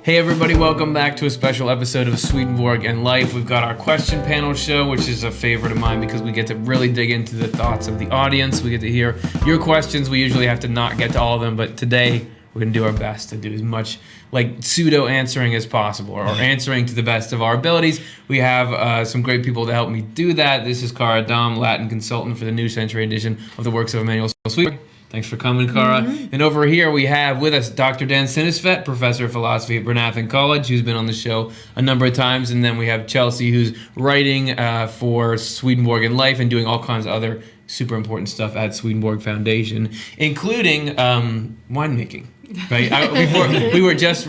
Hey everybody, welcome back to a special episode of Swedenborg and Life. We've got our question panel show, which is a favorite of mine because we get to really dig into the thoughts of the audience. We get to hear your questions. We usually have to not get to all of them, but today we're going to do our best to do as much like pseudo answering as possible, or answering to the best of our abilities. We have some great people to help me do that. This is Cara Dom, Latin consultant for the New Century edition of the works of Emanuel Swedenborg. Thanks for coming, Cara. And over here we have with us Dr. Dan Sinisvet, professor of philosophy at Bernathen College, who's been on the show a number of times. And then we have Chelsea, who's writing for Swedenborg and Life and doing all kinds of other super important stuff at Swedenborg Foundation, including winemaking. Right? We were just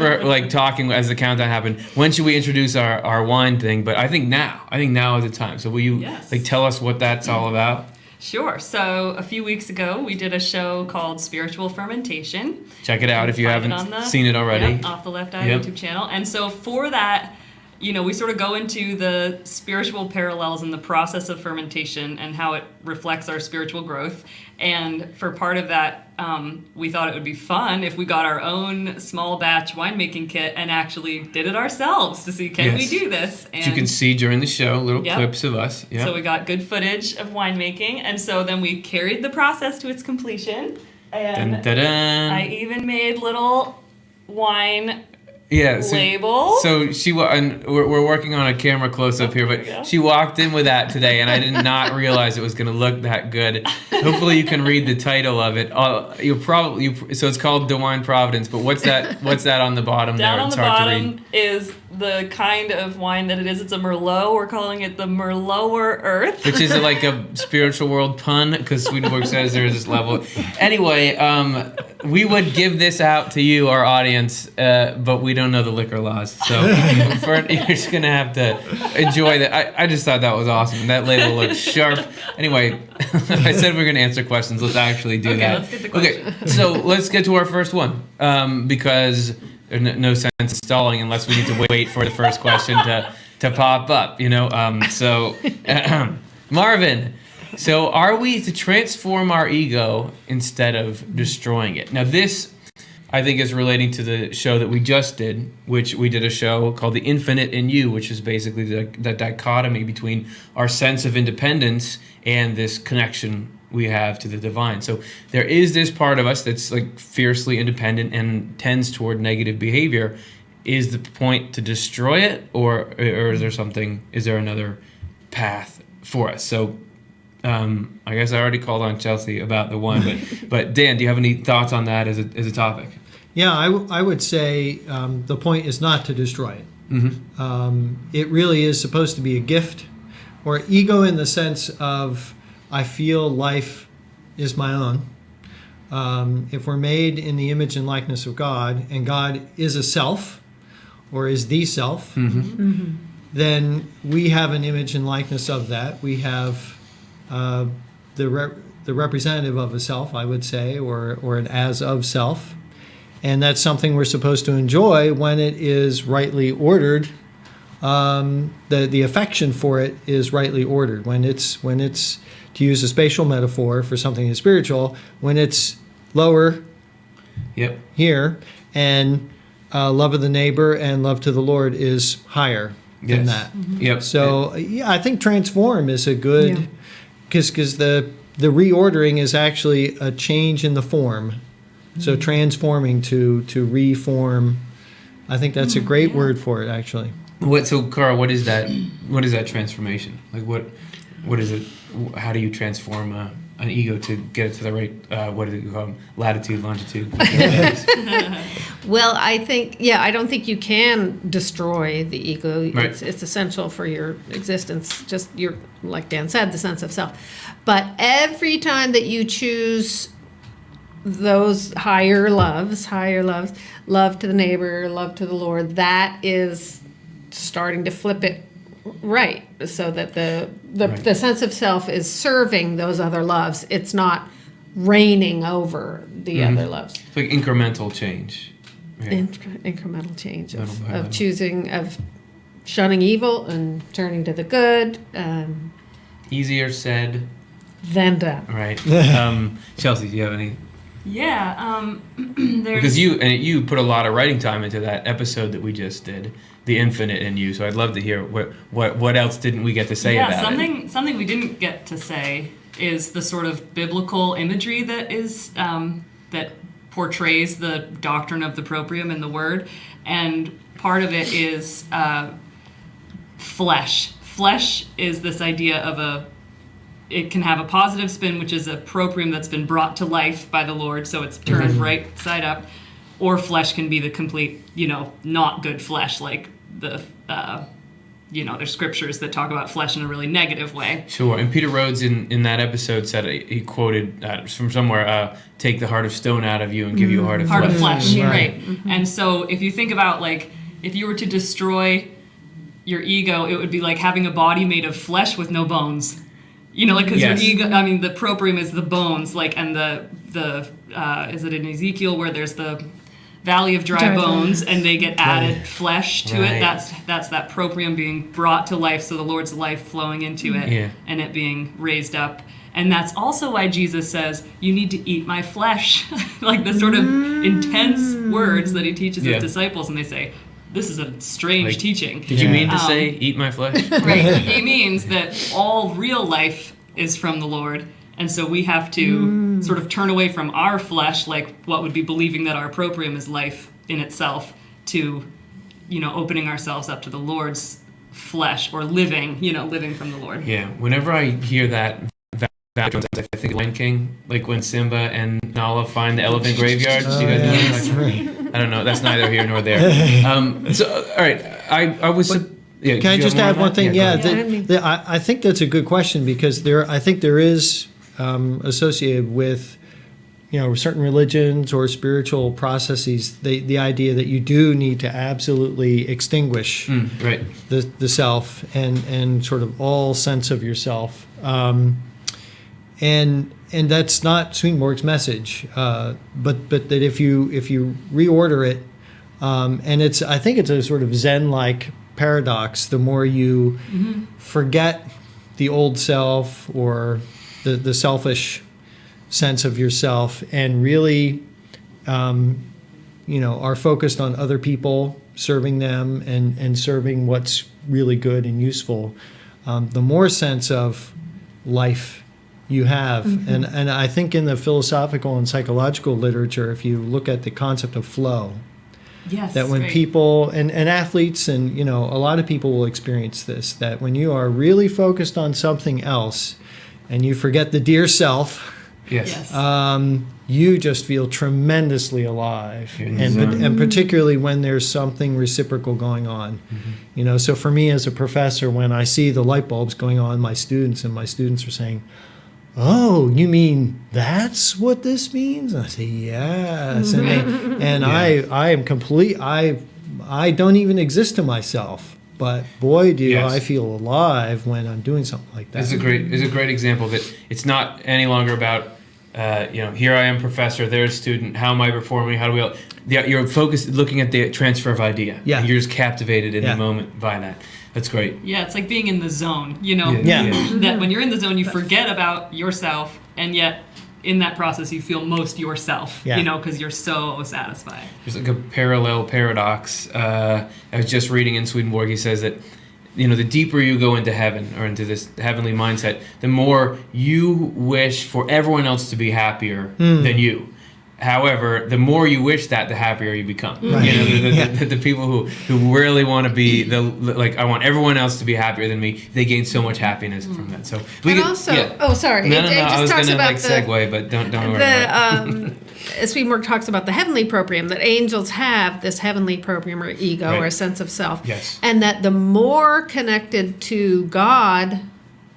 talking as the countdown happened. When should we introduce our wine thing? But I think now is the time. So will you tell us what that's all about? Sure. So a few weeks ago, we did a show called Spiritual Fermentation. Check it out if you haven't seen it already. Yep, Off the Left Eye YouTube channel. And so for that, we sort of go into the spiritual parallels in the process of fermentation and how it reflects our spiritual growth. And for part of that, we thought it would be fun if we got our own small batch winemaking kit and actually did it ourselves to see, can we do this? And you can see during the show little clips of us. Yep. So we got good footage of winemaking, and so then we carried the process to its completion. And dun, dun, dun. I even made little wine labels. So and we're working on a camera close up here, but she walked in with that today, and I did not realize it was going to look that good. Hopefully, you can read the title of it. So it's called De Wine Providence. But what's that on the bottom Down there? On it's the hard bottom to read. Is the kind of wine that it is. It's a Merlot. We're calling it the Merlower Earth. Which is like a spiritual world pun, because Swedenborg says there's this level. Anyway, we would give this out to you, our audience, but we don't know the liquor laws. So you're just going to have to enjoy that. I just thought that was awesome. That label looks sharp. Anyway, I said we're going to answer questions. Let's actually do that. Let's get the question. Okay, so let's get to our first one, because there's no sense in stalling unless we need to wait for the first question to pop up, So, Marvin, so are we to transform our ego instead of destroying it? Now, this, I think, is relating to the show that we just did, which we did a show called The Infinite in You, which is basically the dichotomy between our sense of independence and this connection we have to the divine. So there is this part of us that's like fiercely independent and tends toward negative behavior. Is the point to destroy it, or is there another path for us? So I guess I already called on Chelsea about the one, but Dan, do you have any thoughts on that as a topic? Yeah, I would say the point is not to destroy it. Mm-hmm. It really is supposed to be a gift, or ego in the sense of I feel life is my own. If we're made in the image and likeness of God, and God is a self, or is the self, then we have an image and likeness of that. We have the representative of a self, I would say, or an as of self. And that's something we're supposed to enjoy when it is rightly ordered. The affection for it is rightly ordered. When it's to use a spatial metaphor for something that's spiritual, when it's lower here, and love of the neighbor and love to the Lord is higher than that. Yep. So I think transform is a good, because the reordering is actually a change in the form. So transforming to reform, I think that's a great word for it, actually. So Cara, what is that transformation? Like what is it? How do you transform an ego to get it to the right, what do you call them? Latitude, longitude? Well, I don't think you can destroy the ego. Right. It's essential for your existence, just like Dan said, the sense of self. But every time that you choose those higher loves, love to the neighbor, love to the Lord, that is starting to flip it right, so that the sense of self is serving those other loves. It's not reigning over the other loves. It's like incremental change. Right? Incremental change of choosing, of shunning evil and turning to the good. Easier said than done. Right. Chelsea, do you have any Yeah, there's Because you put a lot of writing time into that episode that we just did, the infinite in you. So I'd love to hear what else didn't we get to say about it. Something we didn't get to say is the sort of biblical imagery that is that portrays the doctrine of the proprium in the Word, and part of it is flesh. Flesh is this idea of it can have a positive spin, which is a proprium that's been brought to life by the Lord, so it's turned right side up, or flesh can be the complete, not good flesh, like the, there's scriptures that talk about flesh in a really negative way. Sure, and Peter Rhodes in that episode said, he quoted from somewhere, take the heart of stone out of you and give you a heart of flesh. Heart of flesh, Right. right. And so if you think about, if you were to destroy your ego, it would be like having a body made of flesh with no bones. Because Yes. your ego, the proprium is the bones, and the is it in Ezekiel where there's the valley of dry bones, and they get added flesh to it. That's that proprium being brought to life, so the Lord's life flowing into it, and it being raised up. And that's also why Jesus says, you need to eat my flesh. The sort of intense words that he teaches his disciples, and they say, this is a strange teaching. Did you mean to say, eat my flesh? Right. He means that all real life is from the Lord. And so we have to sort of turn away from our flesh, like what would be believing that our proprium is life in itself, to, opening ourselves up to the Lord's flesh, or living from the Lord. Yeah. Whenever I hear that, I think of Lion King, like when Simba and Nala find the elephant graveyard. Do you guys know that? I don't know. That's neither here nor there. So, all right. I was. Can I just add one thing? I think that's a good question, because I think there is associated with certain religions or spiritual processes the idea that you do need to absolutely extinguish the self and sort of all sense of yourself. And that's not Swedenborg's message, but that if you reorder it, and I think it's a sort of Zen-like paradox. The more you forget the old self or the selfish sense of yourself, and really, are focused on other people, serving them, and serving what's really good and useful, the more sense of life you have. And I think in the philosophical and psychological literature, if you look at the concept of flow, that when people and athletes and a lot of people will experience this, that when you are really focused on something else and you forget the dear self, you just feel tremendously alive, and particularly when there's something reciprocal going on. So for me as a professor, when I see the light bulbs going on my students, and my students are saying, oh, you mean that's what this means? And I say, yes. And I am complete. I don't even exist to myself. But boy, do I feel alive when I'm doing something like that. It's a great example that it's not any longer about, here I am, professor, there's student, how am I performing, how do we all... You're focused, looking at the transfer of idea. Yeah. And you're just captivated in the moment by that. That's great. Yeah, it's like being in the zone, that when you're in the zone, you forget about yourself, and yet in that process, you feel most yourself, because you're so satisfied. There's like a parallel paradox. I was just reading in Swedenborg, he says that, the deeper you go into heaven, or into this heavenly mindset, the more you wish for everyone else to be happier than you. However, the more you wish that, the happier you become. Right. The people who really want to be I want everyone else to be happier than me. They gain so much happiness from that. So sorry. No, I was going to segue, but don't worry. Swedenborg talks about the heavenly proprium, that angels have this heavenly proprium, or ego, or a sense of self, and that the more connected to God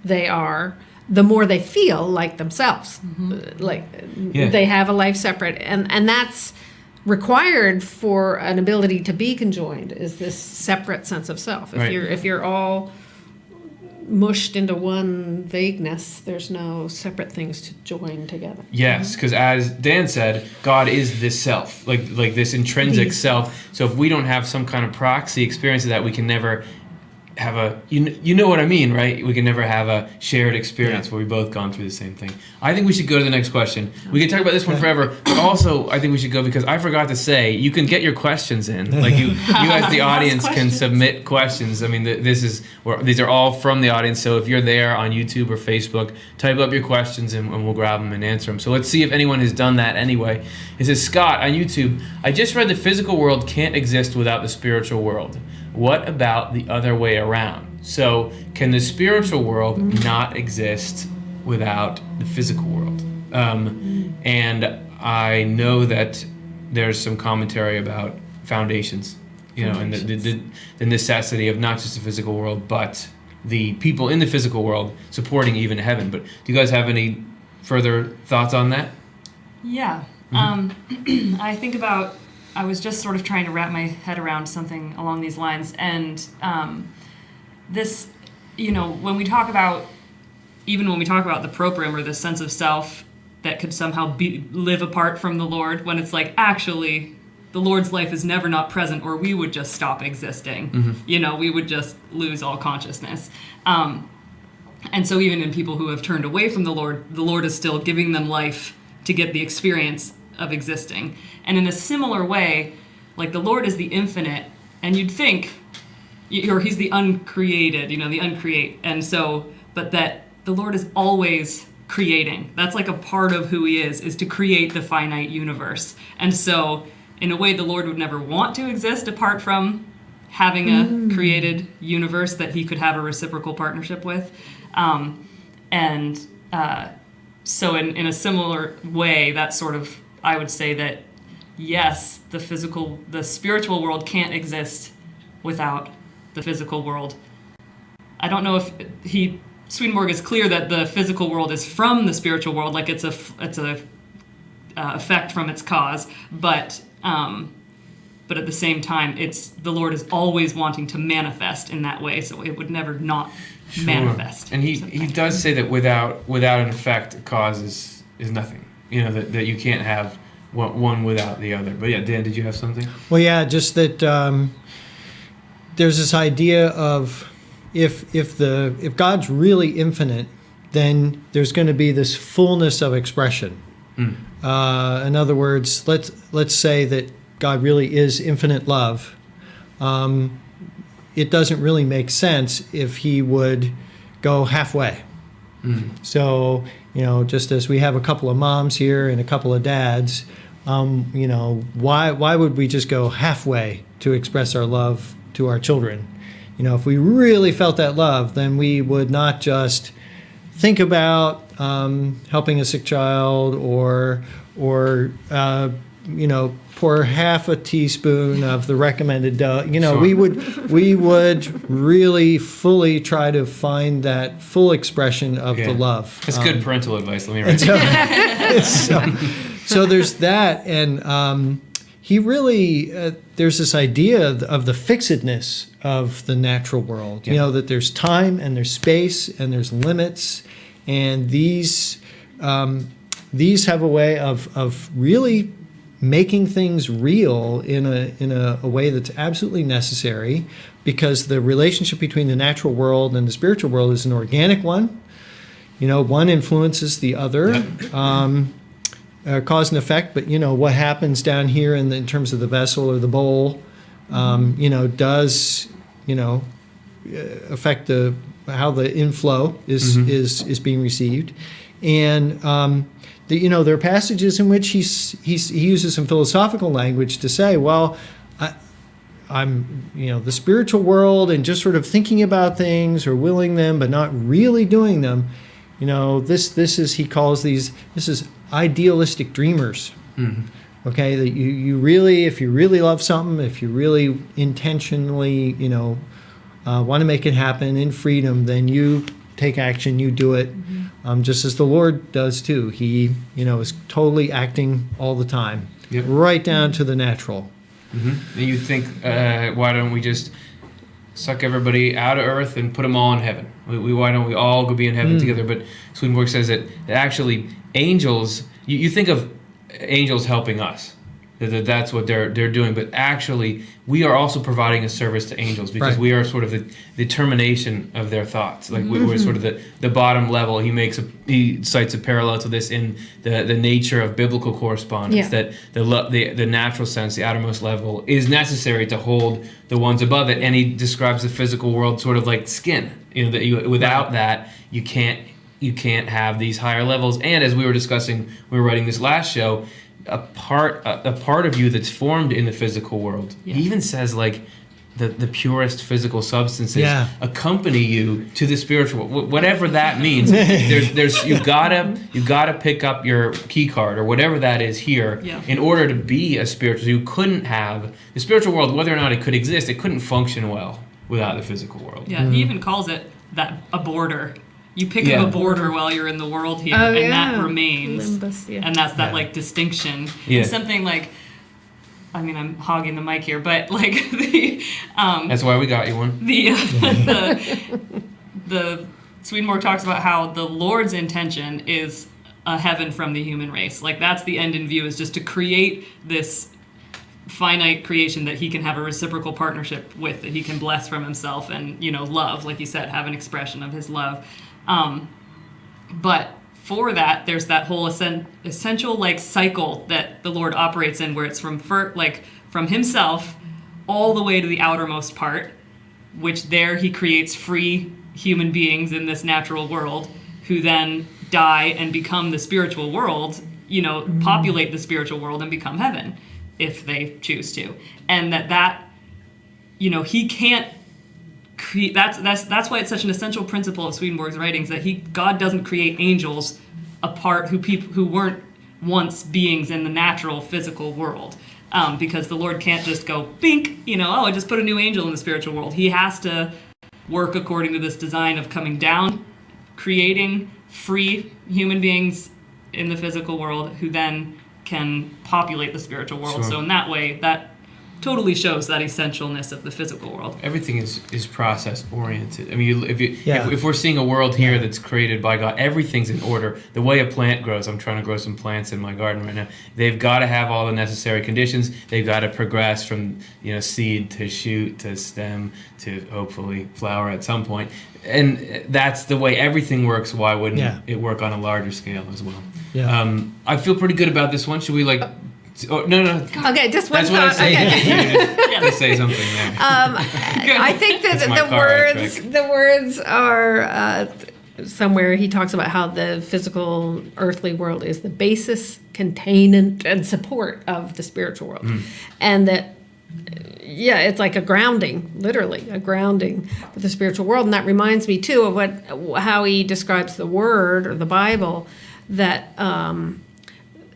they are, the more they feel like themselves, they have a life separate, and that's required for an ability to be conjoined, is this separate sense of self. If you're all mushed into one vagueness, there's no separate things to join together. Yes, because as Dan said, God is this self, like this intrinsic self. So if we don't have some kind of proxy experience of that, we can never have a you know what I mean, right? We can never have a shared experience Yeah. where we both gone through the same thing. I think we should go to the next question. We could talk about this one forever, but also I think we should go because I forgot to say you can get your questions in. Like you as the audience can submit questions. I mean, these are all from the audience. So if you're there on YouTube or Facebook, type up your questions and we'll grab them and answer them. So let's see if anyone has done that anyway. It says, Scott on YouTube, I just read the physical world can't exist without the spiritual world. What about the other way around? So can the spiritual world not exist without the physical world? And I know that there's some commentary about foundations, and the necessity of not just the physical world, but the people in the physical world supporting even heaven. But do you guys have any further thoughts on that? Yeah. I think about, I was just sort of trying to wrap my head around something along these lines. And this, when we talk about the program or the sense of self that could somehow live apart from the Lord, when it's like, actually, the Lord's life is never not present, or we would just stop existing. Mm-hmm. We would just lose all consciousness. And so even in people who have turned away from the Lord is still giving them life to get the experience of existing. And in a similar way, like the Lord is the infinite, and you'd think, or he's the uncreated, the uncreate. And so, but that the Lord is always creating. That's like a part of who he is to create the finite universe. And so, in a way, the Lord would never want to exist apart from having a created universe that he could have a reciprocal partnership with. So in a similar way, that's sort of, I would say that, yes, the spiritual world can't exist without the physical world. I don't know if Swedenborg is clear that the physical world is from the spiritual world, like it's a effect from its cause, but at the same time, the Lord is always wanting to manifest in that way, so it would never not manifest. And he does say that without an effect, a cause is nothing. That you can't have one without the other. But yeah, Dan, did you have something? Well, yeah, just that there's this idea of if God's really infinite, then there's going to be this fullness of expression. In other words, let's say that God really is infinite love. It doesn't really make sense if he would go halfway. So, just as we have a couple of moms here and a couple of dads, why would we just go halfway to express our love to our children? If we really felt that love, then we would not just think about helping a sick child or pour half a teaspoon of the recommended dose. Sure. we would really fully try to find that full expression of the love. That's good parental advice. Let me write that. So there's that, and he really there's this idea of the fixedness of the natural world. Yeah. That there's time and there's space and there's limits, and these have a way of really making things real in a way that's absolutely necessary, because the relationship between the natural world and the spiritual world is an organic one. One influences the other, cause and effect. But what happens down here in terms of the vessel or the bowl, does affect how the inflow is being received, and there are passages in which he uses some philosophical language to say, well, I'm the spiritual world and just sort of thinking about things or willing them but not really doing them. This is idealistic dreamers. Okay, that you really, if you really love something, if you really intentionally want to make it happen in freedom, then you take action, you do it. Just as the Lord does too. He, is totally acting all the time, right down to the natural. And you think, why don't we just suck everybody out of earth and put them all in heaven? Why don't we all go be in heaven together? But Swedenborg says that actually angels, you think of angels helping us. that's what they're doing. But actually, we are also providing a service to angels because Right. we are sort of the termination of their thoughts. Like we're sort of the bottom level. He cites a parallel to this in the nature of biblical correspondence, Yeah. that the natural sense, the outermost level, is necessary to hold the ones above it. And he describes the physical world sort of like skin. Without that, you can't have these higher levels. And as we were discussing, we were writing this last show, a part of you that's formed in the physical world. Yeah. He even says like the purest physical substances Yeah. accompany you to the spiritual, whatever that means. there's you gotta pick up your key card or whatever that is here Yeah. in order to be a spiritual. You couldn't have the spiritual world, whether or not it could exist, it couldn't function well without the physical world. Yeah, he even calls it a border. You pick Yeah. up a border while you're in the world here, Oh, and that yeah. remains. Limbus, yeah. And that's that Yeah. like distinction. Yeah. And something like, I mean, I'm hogging the mic here, but like That's why we got you one. the Swedenborg talks about how the Lord's intention is a heaven from the human race. Like that's the end in view, is just to create this finite creation that he can have a reciprocal partnership with, that he can bless from himself and, love, like you said, have an expression of his love. But for that, there's that whole essential like cycle that the Lord operates in, where it's from himself all the way to the outermost part, which there he creates free human beings in this natural world who then die and become the spiritual world, populate the spiritual world and become heaven if they choose to. And that he can't create. That's why it's such an essential principle of Swedenborg's writings, that God doesn't create angels apart who weren't once beings in the natural physical world. Because the Lord can't just go, bink, I just put a new angel in the spiritual world. He has to work according to this design of coming down, creating free human beings in the physical world who then can populate the spiritual world. Sure. So in that way, that totally shows that essentialness of the physical world. Everything is process oriented. I mean, Yeah. if we're seeing a world here that's created by God, everything's in order. The way a plant grows, I'm trying to grow some plants in my garden right now. They've got to have all the necessary conditions. They've got to progress from seed to shoot to stem to hopefully flower at some point. And that's the way everything works. Why wouldn't it work on a larger scale as well? Yeah. I feel pretty good about this one. Should we Oh, no. Okay, just one That's what I thought. say. Okay. You just say something there. I think that That's my car the words are somewhere he talks about how the physical earthly world is the basis, containment, and support of the spiritual world. And that, it's like a grounding, literally a grounding for the spiritual world. And that reminds me too of how he describes the Word or the Bible, that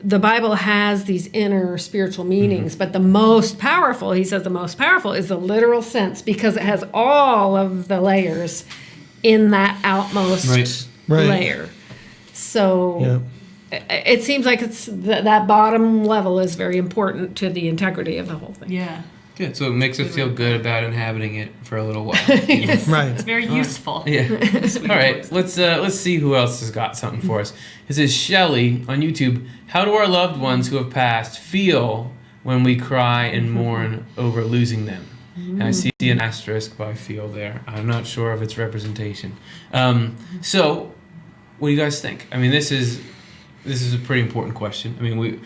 the Bible has these inner spiritual meanings, but the most powerful, he says, is the literal sense, because it has all of the layers in that outmost Right. layer. So it seems like it's that bottom level is very important to the integrity of the whole thing. Yeah. Good. So it makes us feel good about inhabiting it for a little while. Yes. Right. It's very useful. Yeah. All right. Let's see who else has got something for us. It says Shelley on YouTube. How do our loved ones who have passed feel when we cry and mourn over losing them? And I see an asterisk by feel there. I'm not sure of its representation. So, what do you guys think? I mean, this is a pretty important question. I mean,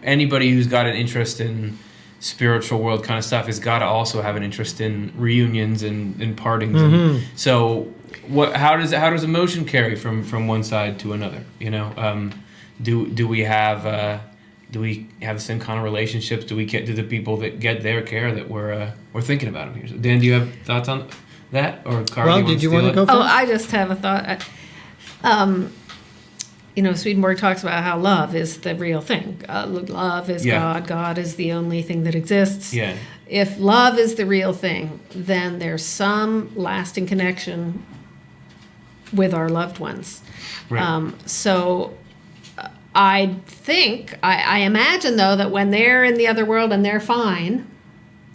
anybody who's got an interest in spiritual world kind of stuff has got to also have an interest in reunions and partings. And so, how does emotion carry from one side to another? Do we have the same kind of relationships? Do the people that get their care that we're thinking about them here? So Dan, do you have thoughts on that, or Carl? Well, did you want to go first? Oh, I just have a thought. Swedenborg talks about how love is the real thing. Love is God. God is the only thing that exists. Yeah. If love is the real thing, then there's some lasting connection with our loved ones. Right. So I think, I imagine though, that when they're in the other world and they're fine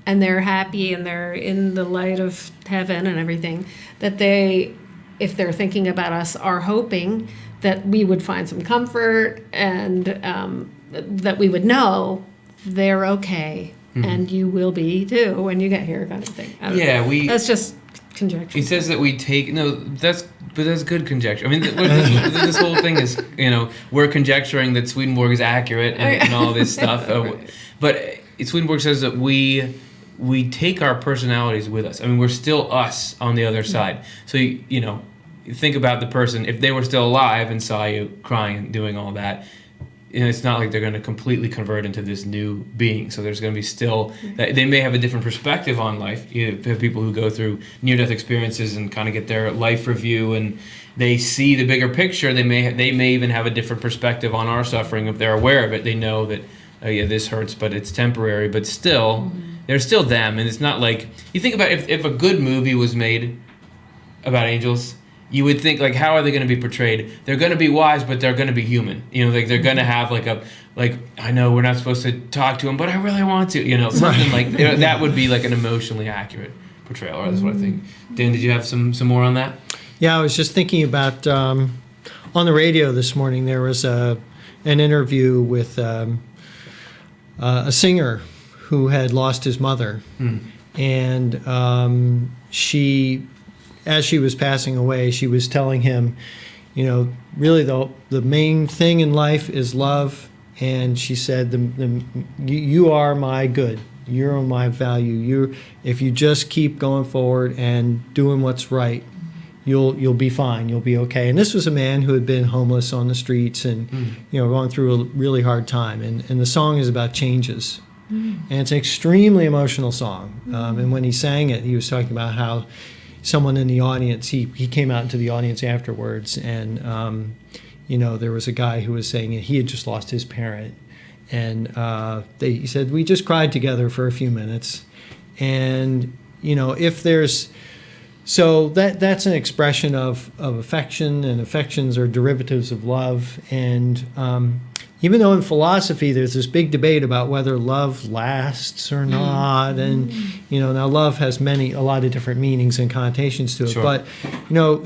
and they're happy and they're in the light of heaven and everything, that they, if they're thinking about us, are hoping that we would find some comfort and that we would know they're okay, and you will be too when you get here, kind of thing. I don't know. Yeah, That's just conjecture. He says that we take that's good conjecture. I mean, this whole thing is we're conjecturing that Swedenborg is accurate and all this stuff, but Swedenborg says that we take our personalities with us. I mean, we're still us on the other side. So you think about the person if they were still alive and saw you crying and doing all that. It's not like they're going to completely convert into this new being. So there's going to be still, they may have a different perspective on life. You have people who go through near-death experiences and kind of get their life review, and they see the bigger picture. They may even have a different perspective on our suffering if they're aware of it. They know that, oh yeah, this hurts, but it's temporary. But still, they're still them. And it's not like, you think about if a good movie was made about angels, you would think, like, how are they going to be portrayed? They're going to be wise, but they're going to be human. Like they're going to have I know we're not supposed to talk to them, but I really want to. Something like that would be like an emotionally accurate portrayal. Or that's what I think. Dan, did you have some more on that? Yeah, I was just thinking about on the radio this morning. There was an interview with a singer who had lost his mother, and she. As she was passing away, she was telling him, really the main thing in life is love. And she said, you are my good. You're my value. If you just keep going forward and doing what's right, you'll be fine. You'll be okay. And this was a man who had been homeless on the streets and going through a really hard time. And the song is about changes. And it's an extremely emotional song. And when he sang it, he was talking about how someone in the audience, he came out into the audience afterwards, and there was a guy who was saying he had just lost his parent, and he said, we just cried together for a few minutes, and if there's that's an expression of affection, and affections are derivatives of love, and even though in philosophy there's this big debate about whether love lasts or not, and now love has a lot of different meanings and connotations to it. Sure. But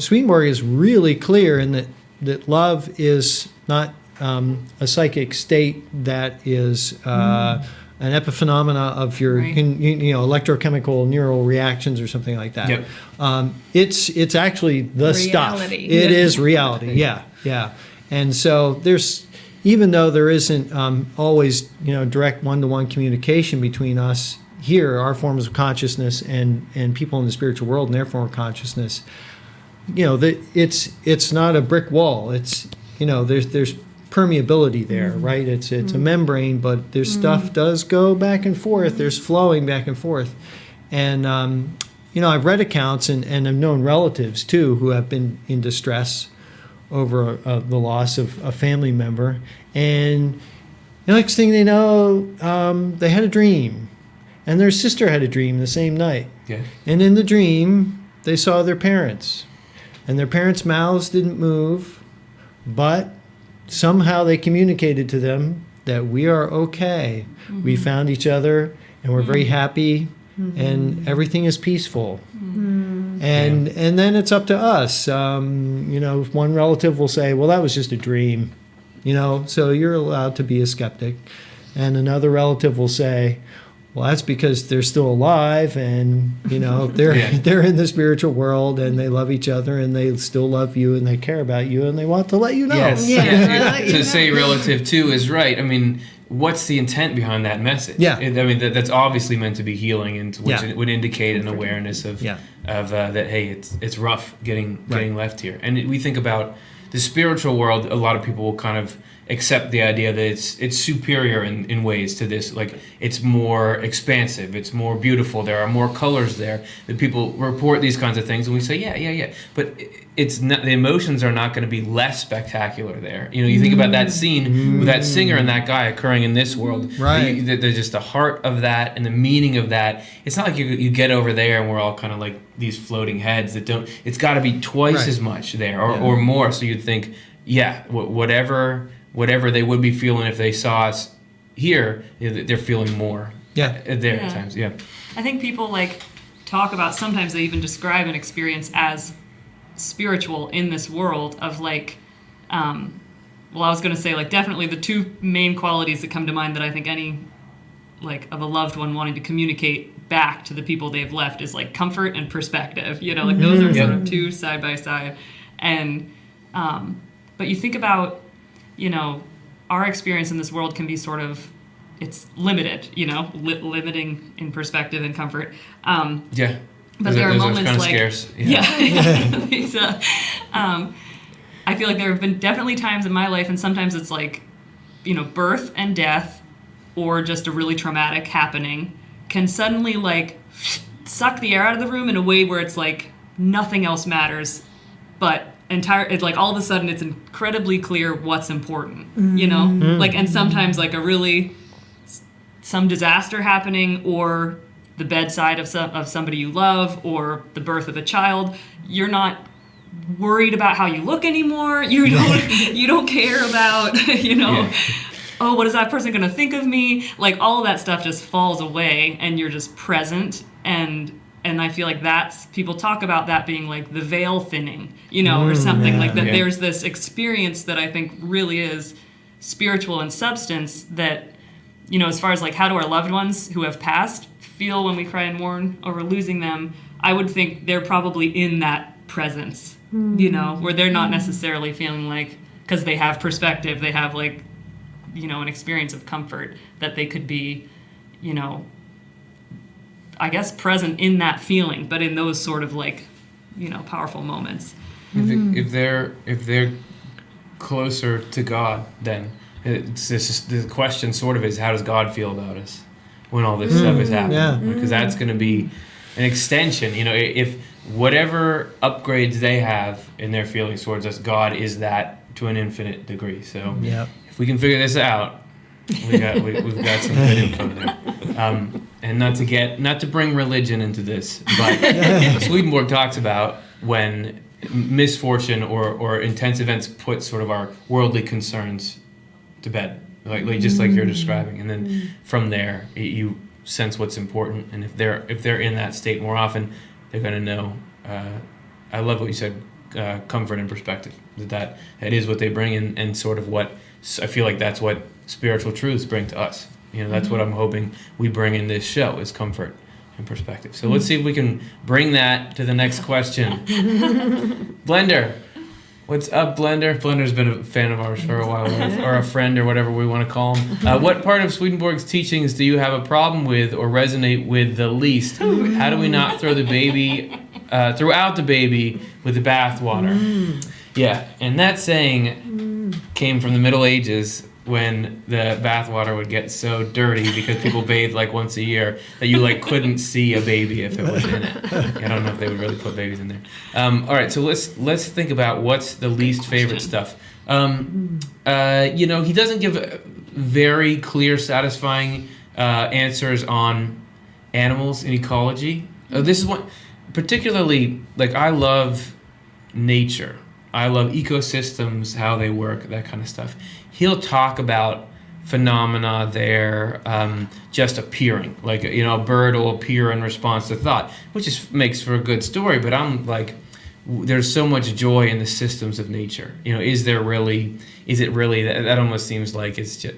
Swedenborg is really clear in that love is not a psychic state that is an epiphenomena of your electrochemical neural reactions or something like that. Yep. It's actually the reality. stuff. It is reality. Yeah. And so there's. Even though there isn't always, direct one-to-one communication between us here, our forms of consciousness, and people in the spiritual world and their form of consciousness, it's not a brick wall. It's there's permeability there, right? It's a membrane, but there's stuff does go back and forth. There's flowing back and forth, and I've read accounts and I've known relatives too who have been in distress over the loss of a family member, and the next thing they know, they had a dream, and their sister had a dream the same night. Yeah. And in the dream, they saw their parents, and their parents' mouths didn't move, but somehow they communicated to them that we are okay. We found each other, and we're very happy, and everything is peaceful. And then it's up to us. One relative will say, well, that was just a dream, so you're allowed to be a skeptic. And another relative will say, well, that's because they're still alive, and they're in the spiritual world, and they love each other, and they still love you, and they care about you, and they want to let you know. Yes. To say relative too is right. I mean, what's the intent behind that message? Yeah. I mean, that's obviously meant to be healing, and which it would indicate an awareness of that. Hey, it's rough getting left here. And we think about the spiritual world. A lot of people will kind of accept the idea that it's superior in ways to this. Like, it's more expansive, it's more beautiful, there are more colors there. That people report these kinds of things, and we say, yeah. But it's not, the emotions are not going to be less spectacular there. You think about that scene with that singer and that guy occurring in this world. Right. There's just the heart of that and the meaning of that. It's not like you get over there and we're all kind of like these floating heads that don't. It's got to be twice as much there or more. So you'd think, whatever they would be feeling if they saw us here, they're feeling more. There at times. Yeah. I think people talk about, sometimes they even describe an experience as spiritual in this world of I was going to say definitely the two main qualities that come to mind that I think any like of a loved one wanting to communicate back to the people they've left is like comfort and perspective, you know, like those are sort of two side by side. And but you think about, you know, our experience in this world can be sort of, it's limited, you know, limiting in perspective and comfort. But there are moments kind of like scarce. These, I feel like there have been definitely times in my life, and sometimes it's like, you know, birth and death, or just a really traumatic happening, can suddenly like suck the air out of the room in a way where it's like nothing else matters, but it's like all of a sudden it's incredibly clear what's important, you know, like, and sometimes like some disaster happening, or the bedside of somebody you love, or the birth of a child, you're not worried about how you look anymore. You don't care about, you know, oh, what is that person going to think of me? Like all of that stuff just falls away, and you're just present. And I feel like people talk about that being like the veil thinning, you know, or something like that. There's this experience that I think really is spiritual in substance that, you know, as far as like how do our loved ones who have passed feel when we cry and mourn over losing them, I would think they're probably in that presence, you know, where they're not necessarily feeling like, because they have perspective, they have like, you know, an experience of comfort, that they could be, you know, I guess present in that feeling, but in those sort of like, you know, powerful moments. If they're closer to God, then the question sort of is, how does God feel about us when all this stuff is happening? Because that's going to be an extension. You know, if whatever upgrades they have in their feelings towards us, God is that to an infinite degree. So if we can figure this out, we've got some good info there. And not to bring religion into this, but Swedenborg talks about when misfortune or intense events put sort of our worldly concerns to bed, like just like you're describing, and then from there you sense what's important, and if they're in that state more often, they're going to know. I love what you said, comfort and perspective. That is what they bring in, and sort of what I feel like that's what spiritual truths bring to us. You know, that's what I'm hoping we bring in this show, is comfort and perspective. So let's see if we can bring that to the next question. Blender. What's up, Blender? Blender's been a fan of ours for a while, or a friend, or whatever we want to call him. What part of Swedenborg's teachings do you have a problem with or resonate with the least? How do we not throw the baby, throughout the baby with the bathwater? Yeah, and that saying came from the Middle Ages, when the bathwater would get so dirty because people bathed like once a year that you like couldn't see a baby if it was in it. I don't know if they would really put babies in there. All right, so let's think about what's the least favorite stuff. You know, he doesn't give very clear, satisfying answers on animals and ecology. This is one particularly, like, I love nature. I love ecosystems, how they work, that kind of stuff. He'll talk about phenomena there just appearing. Like, you know, a bird will appear in response to thought, which makes for a good story. But I'm like, there's so much joy in the systems of nature. You know, is it really, that almost seems like it's just,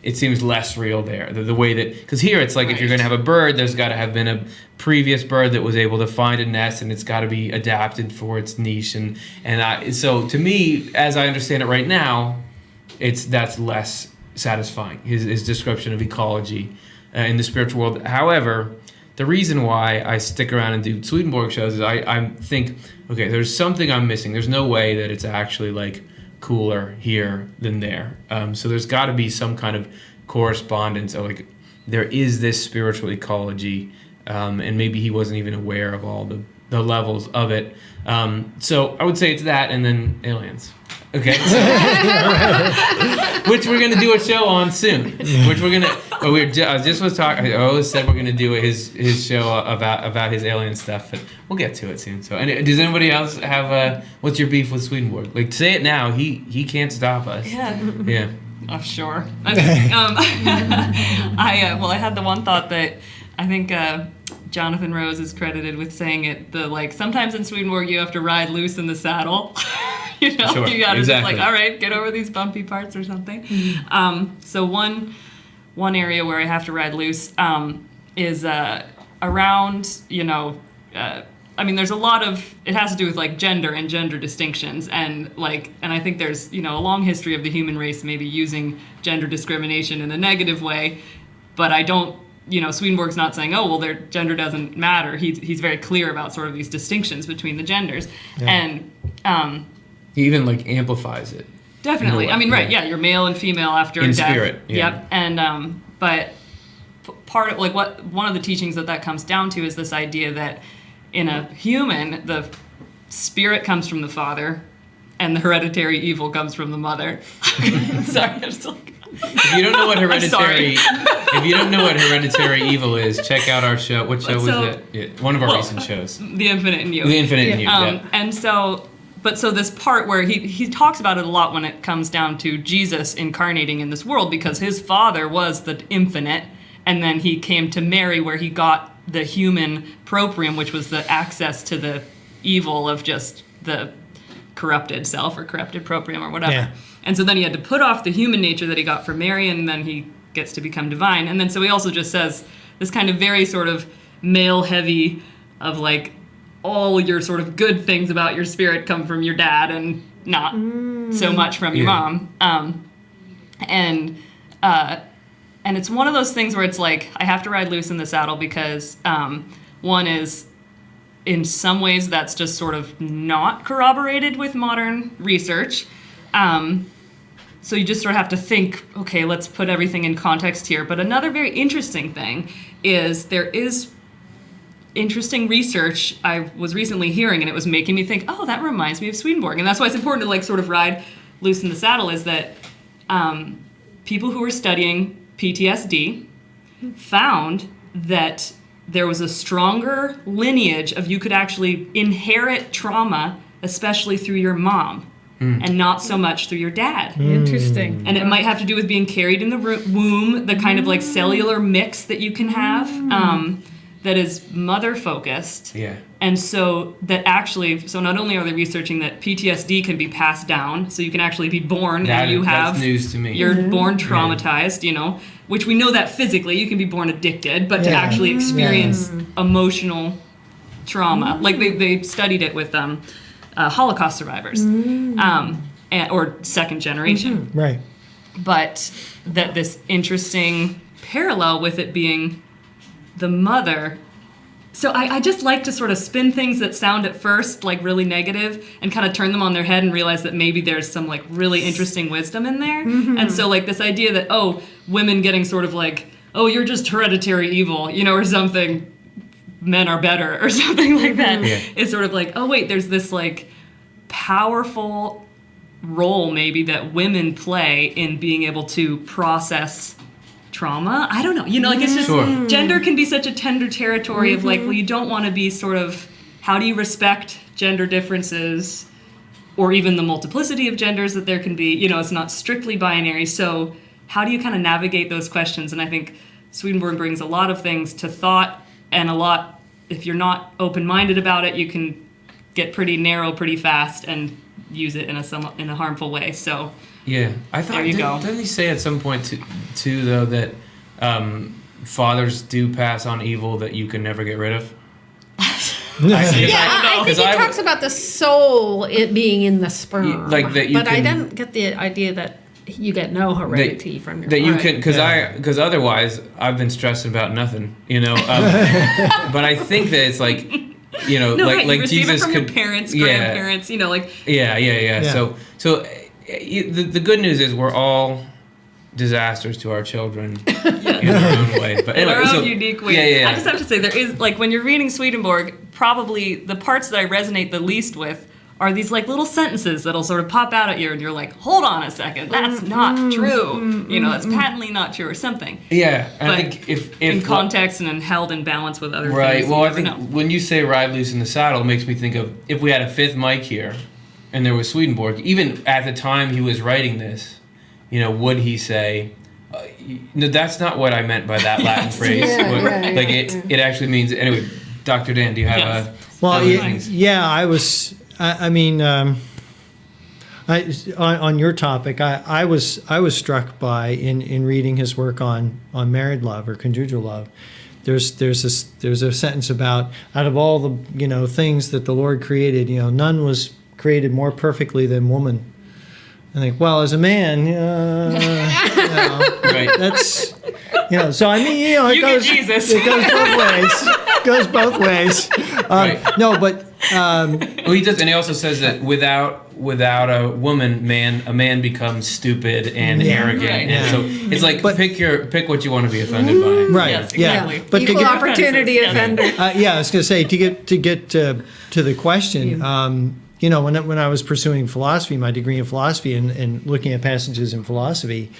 it seems less real there. The way that, because here it's like, if you're going to have a bird, there's got to have been a previous bird that was able to find a nest, and it's got to be adapted for its niche. So to me, as I understand it right now, that's less satisfying, his description of ecology in the spiritual world. However, the reason why I stick around and do Swedenborg shows is I think, okay, there's something I'm missing. There's no way that it's actually like cooler here than there. So there's got to be some kind of correspondence, or like there is this spiritual ecology, and maybe he wasn't even aware of all the levels of it. So I would say it's that, and then aliens. Okay, so, which we're gonna do a show on soon. Which we're gonna. I always said we're gonna do his show about his alien stuff, but we'll get to it soon. So, and does anybody else have what's your beef with Swedenborg? Like, say it now. He can't stop us. Yeah. Oh, sure. I mean, I had the one thought that I think Jonathan Rose is credited with saying it. Sometimes in Swedenborg you have to ride loose in the saddle. You know, sure, you gotta exactly. just like, all right, get over these bumpy parts or something. So one one area where I have to ride loose is around, I mean, there's a lot of, it has to do with like gender and gender distinctions, and I think there's, a long history of the human race maybe using gender discrimination in a negative way, but I don't, Swedenborg's not saying, oh, well, their gender doesn't matter. He's very clear about sort of these distinctions between the genders, and he even like amplifies it. Definitely. I mean, right, yeah, you're male and female after in death. spirit. Yeah. Yep, and but part of one of the teachings that comes down to is this idea that in a human, the spirit comes from the father, and the hereditary evil comes from the mother. Sorry, I'm just like. If you don't know what hereditary evil is, check out our show. What show was it? Yeah, one of our recent shows. The Infinite in You. The Infinite in You. Yeah. And so this part where he talks about it a lot when it comes down to Jesus incarnating in this world, because his father was the infinite, and then he came to Mary where he got the human proprium, which was the access to the evil of just the corrupted self or corrupted proprium or whatever. Yeah. And so then he had to put off the human nature that he got from Mary, and then he gets to become divine. And then so he also just says this kind of very sort of male heavy of like all your sort of good things about your spirit come from your dad and not so much from your mom. And it's one of those things where it's like, I have to ride loose in the saddle because one is, in some ways, that's just sort of not corroborated with modern research. So you just sort of have to think, okay, let's put everything in context here. But another very interesting thing is there is interesting research I was recently hearing, and it was making me think, oh, that reminds me of Swedenborg. And that's why it's important to like sort of ride loose in the saddle, is that people who were studying PTSD found that there was a stronger lineage of you could actually inherit trauma, especially through your mom, and not so much through your dad. Interesting. And it might have to do with being carried in the womb, the kind of like cellular mix that you can have that is mother focused. Yeah. And so that actually, so not only are they researching that PTSD can be passed down, so you can actually be born and you have, that's news to me. You're born traumatized, which we know that physically you can be born addicted, but to actually experience emotional trauma, like they studied it with Holocaust survivors, or second generation. Right. But that this interesting parallel with it being the mother. So I just like to sort of spin things that sound at first like really negative and kind of turn them on their head and realize that maybe there's some like really interesting wisdom in there. And so like this idea that, oh, women getting sort of like, oh, you're just hereditary evil, or something, men are better or something like that. It's sort of like, oh wait, there's this like powerful role maybe that women play in being able to process trauma. I don't know. Like it's just, gender can be such a tender territory of like, well, you don't want to be sort of, how do you respect gender differences or even the multiplicity of genders that there can be? It's not strictly binary. So how do you kind of navigate those questions? And I think Swedenborg brings a lot of things to thought, and a lot, if you're not open-minded about it, you can get pretty narrow pretty fast and use it in a harmful way. So yeah, I thought, didn't he say at some point too though that fathers do pass on evil that you can never get rid of? I think he talks about the soul it being in the sperm, like that. I didn't get the idea that you get no heredity from your that you can, because otherwise I've been stressing about nothing, But I think that it's like, like Jesus from could, your parents, grandparents, Yeah. So the good news is we're all disasters to our children in our own way, but anyway, in our own unique way. Yeah. I just have to say, there is like when you're reading Swedenborg, probably the parts that I resonate the least with are these like little sentences that'll sort of pop out at you, and you're like, hold on a second, that's not true. That's patently not true or something. Yeah, and but I think if in context and held in balance with other things. Right. Well, I think when you say ride loose in the saddle, it makes me think of if we had a fifth mic here, and there was Swedenborg. Even at the time he was writing this, would he say, "No, that's not what I meant by that Latin phrase." Like it actually means anyway. Dr. Dan, do you have I was. I mean, On your topic, I was struck by in reading his work on married love or conjugal love. There's a sentence about, out of all the things that the Lord created, none was created more perfectly than woman. I think, well, as a man, Right. that's So I mean, it You goes get Jesus. it goes both ways. It goes both ways. Right. No, but. Well, he does, and he also says that without a woman, a man becomes stupid and arrogant, Right. and so it's like pick what you want to be offended by. Right. Yes, Yeah. exactly. But to Equal get, opportunity offender. I was going to say to get to the question. When I was pursuing philosophy, my degree in philosophy, and looking at passages in philosophy,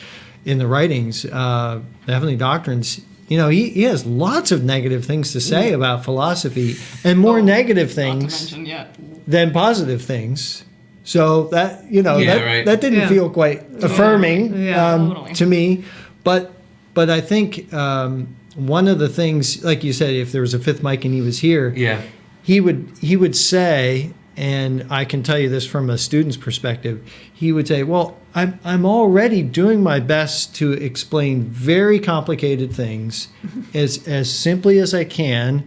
in the writings, the Heavenly Doctrines. He has lots of negative things to say about philosophy, and more negative Not to things mention, than positive things. So that right. that didn't Yeah. feel quite affirming Totally. to me. But I think one of the things, like you said, if there was a fifth mic and he was here, Yeah. he would say, and I can tell you this from a student's perspective, he would say, well, I'm already doing my best to explain very complicated things as simply as I can,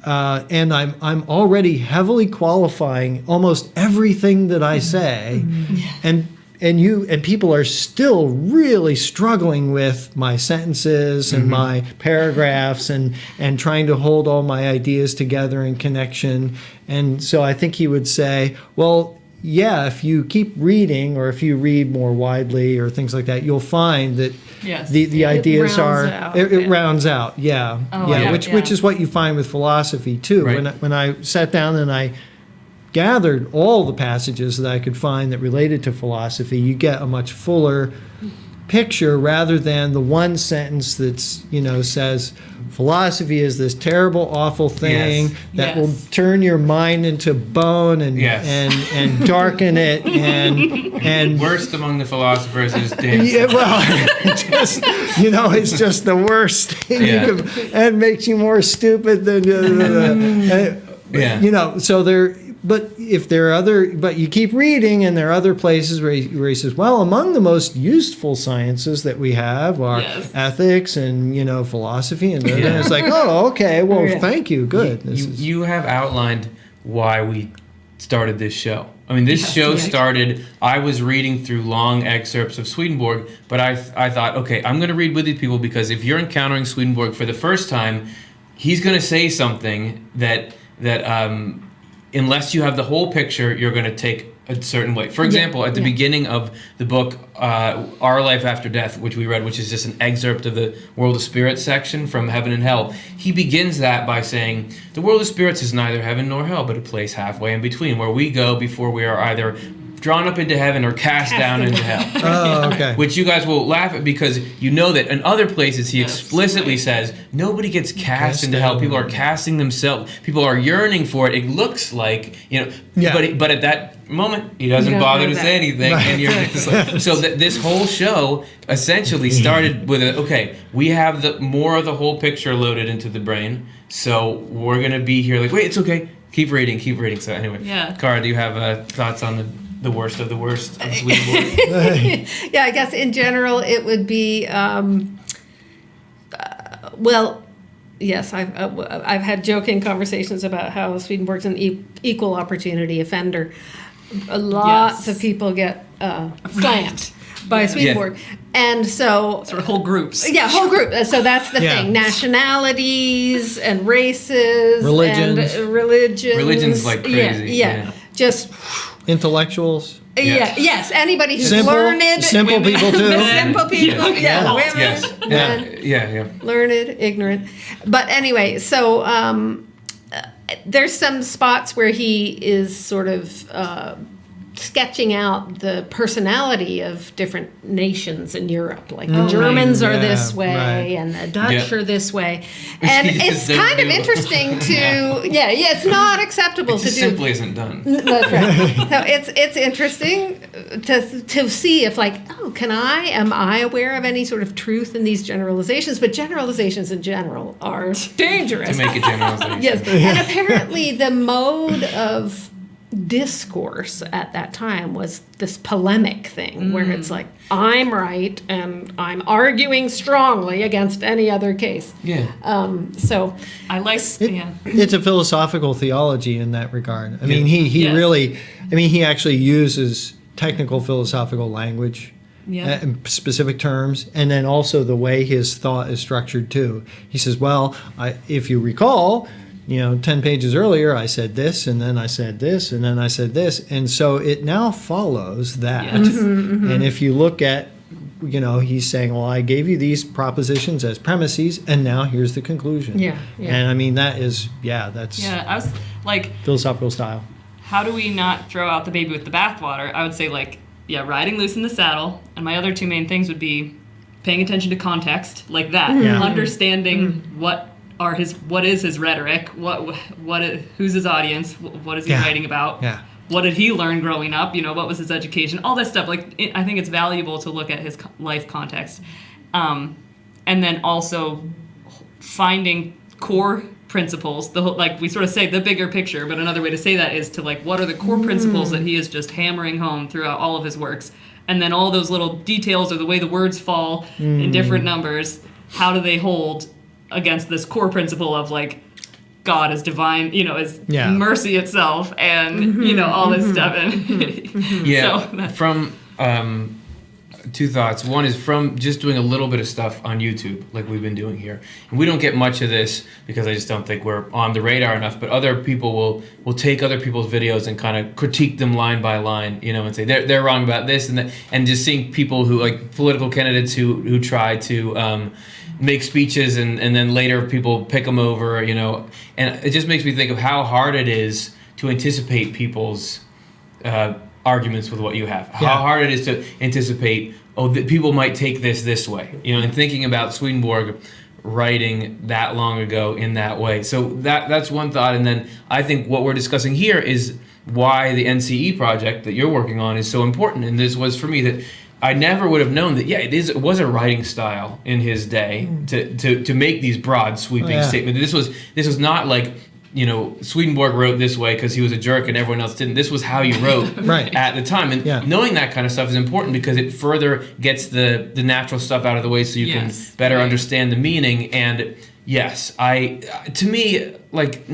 and I'm already heavily qualifying almost everything that I say, and people are still really struggling with my sentences and my paragraphs and trying to hold all my ideas together in connection. And so I think he would say, well, yeah, if you keep reading, or if you read more widely or things like that, you'll find that Yes. the ideas rounds are out, it yeah. rounds out. Yeah, Oh, yeah, yeah. which is what you find with philosophy too. Right. When I sat down and I gathered all the passages that I could find that related to philosophy, you get a much fuller picture rather than the one sentence that's says philosophy is this terrible, awful thing Yes. that Yes. will turn your mind into bone and Yes. and darken it and Worst among the philosophers is Dan. yeah, well, it's just the worst thing Yeah. you can, and makes you more stupid than Yeah. So there. But if there are but you keep reading, and there are other places where he says, well, among the most useful sciences that we have are Yes. ethics and philosophy, and Yeah. it's like, oh, okay, well, Yeah. thank you, good. You have outlined why we started this show. I mean, this show started, I was reading through long excerpts of Swedenborg, but I thought, okay, I'm going to read with these people, because if you're encountering Swedenborg for the first time, he's going to say something that unless you have the whole picture, you're going to take a certain way. For example, at the beginning of the book, Our Life After Death, which we read, which is just an excerpt of the World of Spirits section from Heaven and Hell, he begins that by saying, the world of spirits is neither heaven nor hell, but a place halfway in between, where we go before we are either drawn up into heaven or cast down into hell. Oh, okay. Which you guys will laugh at, because you know that in other places he explicitly says nobody gets cast into hell. People are casting themselves. People are yearning for it. It looks like Yeah. but at that moment he doesn't You don't bother know to that. say anything, and you're just like, so this whole show essentially started with we have the more of the whole picture loaded into the brain, so we're gonna be here like, wait, it's okay, keep reading. So anyway, Yeah. Cara, do you have thoughts on the worst of the worst of Swedenborg? Yeah, I guess in general it would be, yes, I've had joking conversations about how Swedenborg's an equal opportunity offender. Lots of people get slammed by Swedenborg, and so Sort of whole groups. yeah, whole group. So that's the Yeah. thing: nationalities and races, Religions. and religions. Religion's like crazy, yeah. Just. Intellectuals, Yes, anybody who's simple learned, simple women, people too. simple people, Yeah. women, Yes. men, Yeah. learned, ignorant. But anyway, so there's some spots where he is sort of sketching out the personality of different nations in Europe. Like the Germans are this way, right. and the Dutch Yeah. are this way. And Yes, it's kind of they're- interesting to, it's not acceptable It to just do. simply isn't done. That's right. So it's interesting to see if am I aware of any sort of truth in these generalizations? But generalizations in general are dangerous. To make a generalization. Yes, and apparently the mode of discourse at that time was this polemic thing where it's like, I'm right and I'm arguing strongly against any other case. Yeah. So I like, It's a philosophical theology in that regard. I mean, he Yes. really, I mean, he actually uses technical philosophical language, Yeah. in specific terms, and then also the way his thought is structured too. He says, well, if you recall, 10 pages earlier, I said this, and then I said this, and then I said this. And so it now follows that. Yes. And if you look at, he's saying, well, I gave you these propositions as premises, and now here's the conclusion. Yeah, yeah. And I mean, that's I was like, philosophical style. how do we not throw out the baby with the bathwater? I would say, like, riding loose in the saddle. And my other two main things would be paying attention to context, like that, Yeah. understanding what is his rhetoric, who's his audience, what is he Yeah. writing about, Yeah. what did he learn growing up, what was his education, all that stuff. Like, I think it's valuable to look at his life context, and then also finding core principles. Like we sort of say the bigger picture, but another way to say that is to, like, what are the core principles that he is just hammering home throughout all of his works, and then all those little details or the way the words fall in different numbers, how do they hold against this core principle of, like, God is divine, is mercy itself, and all this stuff. And Yeah. From two thoughts. One is from just doing a little bit of stuff on YouTube, like we've been doing here. And we don't get much of this because I just don't think we're on the radar enough. But other people will take other people's videos and kind of critique them line by line, and say they're wrong about this and that. And just seeing people who, like, political candidates who try to make speeches and then later people pick them over, and it just makes me think of how hard it is to anticipate people's arguments with what you have. How hard it is to anticipate, that people might take this way, and thinking about Swedenborg writing that long ago in that way. So that's one thought. And then I think what we're discussing here is why the NCE project that you're working on is so important. And this was for me that I never would have known that. It was a writing style in his day to make these broad, sweeping statements. This was not like, Swedenborg wrote this way because he was a jerk and everyone else didn't. This was how he wrote at the time. And knowing that kind of stuff is important because it further gets the natural stuff out of the way so you can better understand the meaning. And yes, to me, like,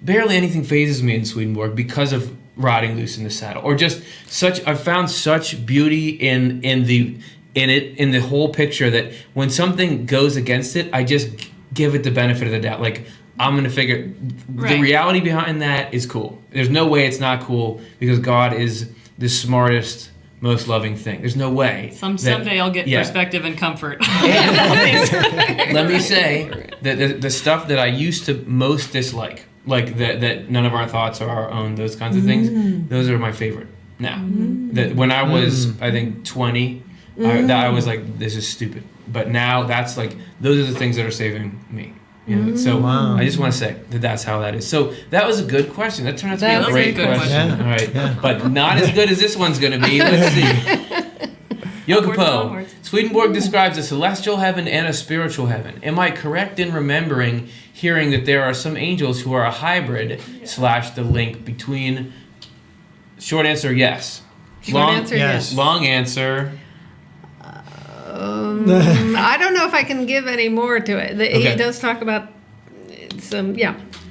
barely anything phases me in Swedenborg because of riding loose in the saddle, or just I found such beauty in the whole picture that when something goes against it, I just give it the benefit of the doubt. Like, I'm going to figure the reality behind that is cool. There's no way it's not cool because God is the smartest, most loving thing. There's no way. Someday I'll get perspective and comfort. Let me say that the stuff that I used to most dislike, like that none of our thoughts are our own, those kinds of things, those are my favorite now. That when I was, I think, 20, I was like, this is stupid. But now that's like, those are the things that are saving me. So I just want to say that's how that is. So that was a good question. That turned out to be a great question. All right, but not as good as this one's going to be. Let's see. Yokopo, Swedenborg describes a celestial heaven and a spiritual heaven. Am I correct in hearing that there are some angels who are a hybrid / the link between? Short answer, yes. Short answer, yes. Long answer. I don't know if I can give any more to it. He does talk about some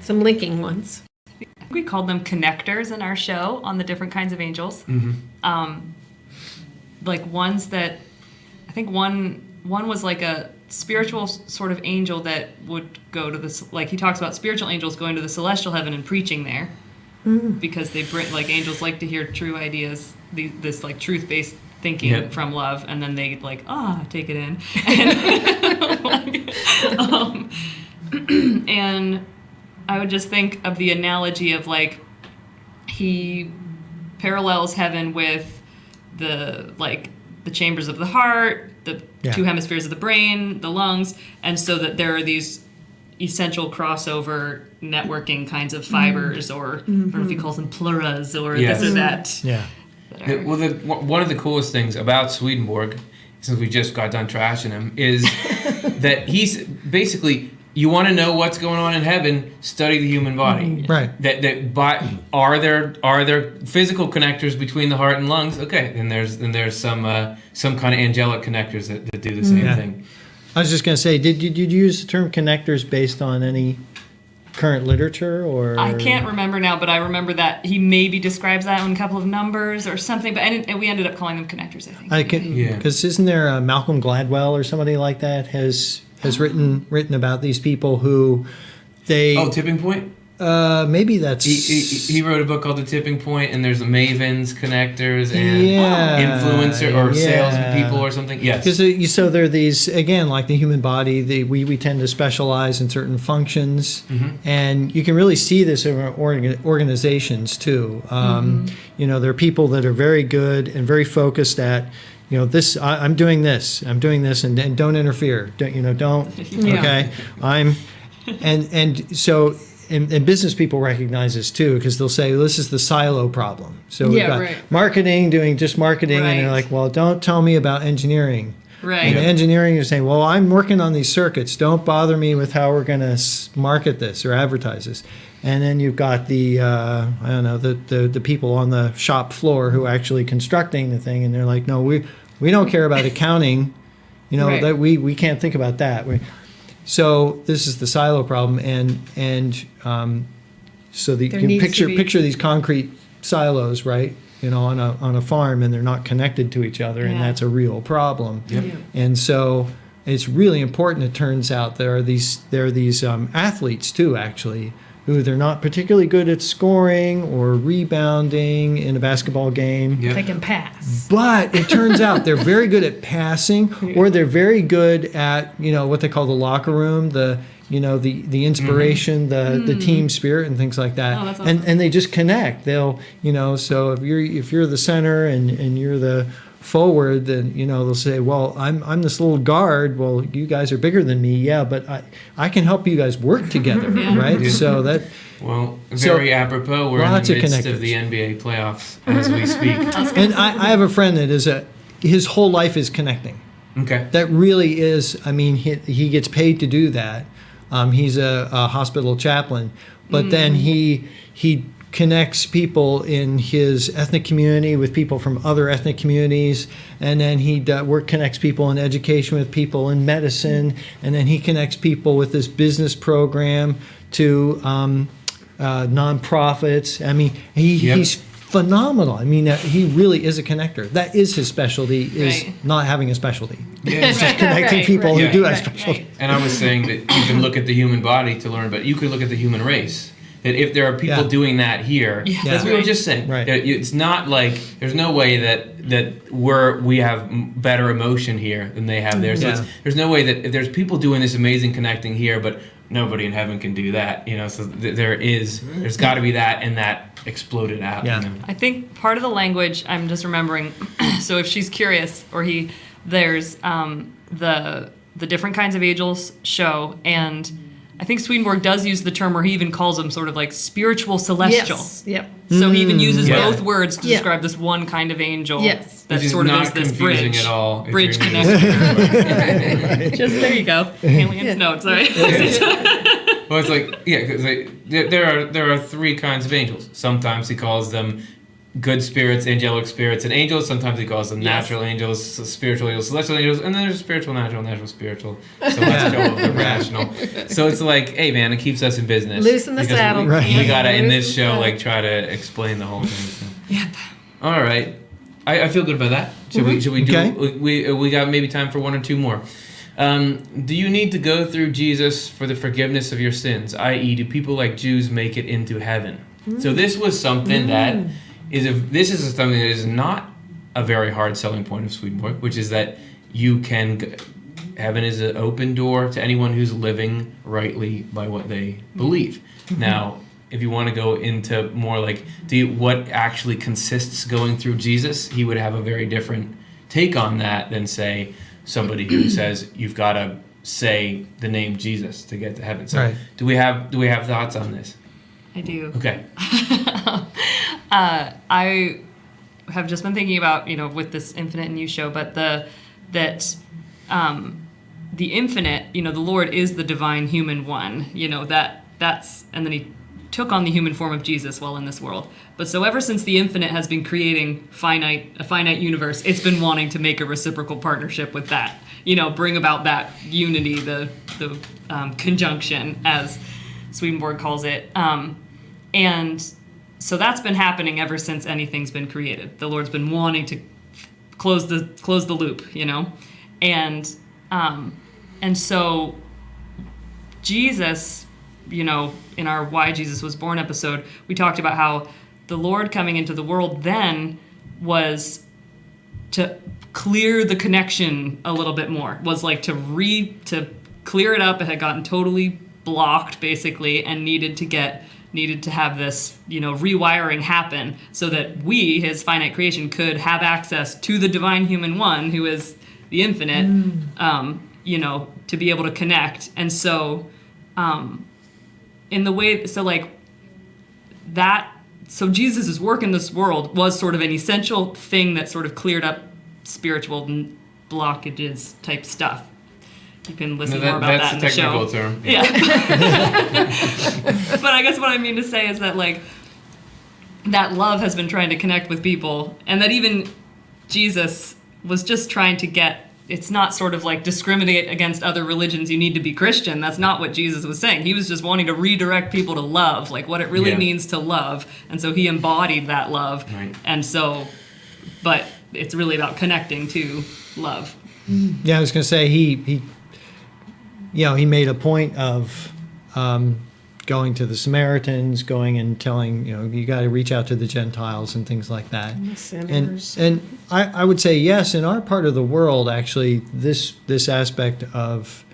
linking ones. We called them connectors in our show on the different kinds of angels. Like ones that, I think one was like a spiritual sort of angel that would go to this, like he talks about spiritual angels going to the celestial heaven and preaching there because they bring, like, angels like to hear true ideas, this like truth-based thinking from love, and then they like take it in, and I would just think of the analogy of, like, he parallels heaven with the chambers of the heart, the two hemispheres of the brain, the lungs, and so that there are these essential crossover networking kinds of fibers, or I don't know if he calls them pleuras or this or that. Well, one of the coolest things about Swedenborg, since we just got done trashing him, is that he's basically, you want to know what's going on in heaven, study the human body. Right. Are there physical connectors between the heart and lungs? Okay, then there's some kind of angelic connectors that do the same thing. I was just going to say, did you use the term connectors based on any current literature, or? I can't remember now, but I remember that he maybe describes that in a couple of numbers or something. But and we ended up calling them connectors, I think. Because isn't there Malcolm Gladwell or somebody like that has written about these people who they Tipping Point. Maybe that's he wrote a book called The Tipping Point, and there's the mavens, connectors, and influencer or sales people or something. Yes, because so there are these, again, like the human body. We tend to specialize in certain functions, and you can really see this in organizations too. There are people that are very good and very focused at. This I'm doing this, and don't interfere. Don't. Okay, so. And business people recognize this too, because they'll say, well, this is the silo problem. So we've got marketing doing just marketing, and they're like, well, don't tell me about engineering. Right. And engineering is saying, well, I'm working on these circuits. Don't bother me with how we're going to market this or advertise this. And then you've got the the people on the shop floor who are actually constructing the thing, and they're like, no, we don't care about accounting. That we can't think about that. So this is the silo problem, and so you can picture these concrete silos, right? On a farm, and they're not connected to each other, and that's a real problem. Yep. And so it's really important. It turns out there are these athletes too, actually, who they're not particularly good at scoring or rebounding in a basketball game. They can pass. But it turns out they're very good at passing, or they're very good at, what they call the locker room, the inspiration, the team spirit and things like that. Oh, that's awesome. And they just connect. They'll, so if you're the center and you're the forward, then they'll say, well, I'm this little guard. Well, you guys are bigger than me, but I can help you guys work together, right? Yeah. So that very apropos. We're in the midst of the NBA playoffs as we speak. And I have a friend that is his whole life is connecting. Okay. That really is. I mean, he gets paid to do that. He's a hospital chaplain, but then he connects people in his ethnic community with people from other ethnic communities, and then he connects people in education with people in medicine, and then he connects people with this business program to nonprofits. I mean, he's phenomenal. I mean, he really is a connector. That is his specialty, is not having a specialty. Yeah. It's just connecting people who do have specialty. And I was saying that you can look at the human body to learn, but you could look at the human race. That if there are people doing that here, that's what we were just saying. Right. It's not like there's no way that we have better emotion here than they have there. So there's no way that if there's people doing this amazing connecting here, but nobody in heaven can do that. So there's got to be that, and that exploded out. Yeah. I think part of the language, I'm just remembering. So if she's curious, there's the different kinds of angels show, and I think Swedenborg does use the term where he even calls them sort of like spiritual celestial. Yes. Yep. So he even uses both words to Yeah. describe this one kind of angel. Yes. That Which is sort of not is this confusing bridge. at all if Bridge you're connector. Just there you go. Alien's notes, right? Well, it's like because there are three kinds of angels. Sometimes he calls them good spirits, angelic spirits, and angels. Sometimes he calls them natural angels, spiritual angels, celestial angels, and then there's spiritual, natural, spiritual, celestial, irrational. So it's like, hey man, it keeps us in business. Loosen the because saddle. We gotta in this Loosen the show saddle. like try to explain the whole thing. So. Yep. All right, I feel good about that. Should we do? Okay. We got maybe time for one or two more. Do you need to go through Jesus for the forgiveness of your sins? I.e., do people like Jews make it into heaven? So this was something that this is something that is not a very hard selling point of Swedenborg, which is that you can heaven is an open door to anyone who's living rightly by what they believe. Now, if you want to go into more like what actually consists going through Jesus, he would have a very different take on that than say somebody who says you've got to say the name Jesus to get to heaven. So do we have thoughts on this? I do. Okay. I have just been thinking about, with this Infinite and You show, but the infinite, the Lord is the divine human one, that's, and then he took on the human form of Jesus while in this world. But so ever since the infinite has been creating a finite universe, it's been wanting to make a reciprocal partnership with that, bring about that unity, the conjunction, as Swedenborg calls it. And so that's been happening ever since anything's been created. The Lord's been wanting to close the loop, and so Jesus, in our Why Jesus Was Born episode, we talked about how the Lord coming into the world then was to clear the connection a little bit more, was like to clear it up. It had gotten totally blocked basically, and needed to have this, rewiring happen so that we, his finite creation, could have access to the divine human one who is the infinite, to be able to connect. And so, in the way, so Jesus' work in this world was sort of an essential thing that sort of cleared up spiritual blockages type stuff. You can listen more about that in the show. That's a technical term. Yeah. But I guess what I mean to say is that, that love has been trying to connect with people, and that even Jesus was just trying to it's not sort of discriminate against other religions, you need to be Christian. That's not what Jesus was saying. He was just wanting to redirect people to love, what it really means to love. And so he embodied that love. Right. And so, but it's really about connecting to love. Yeah, I was going to say he made a point of going to the Samaritans, going and telling, you got to reach out to the Gentiles and things like that. And I would say, yes, in our part of the world, actually, this aspect of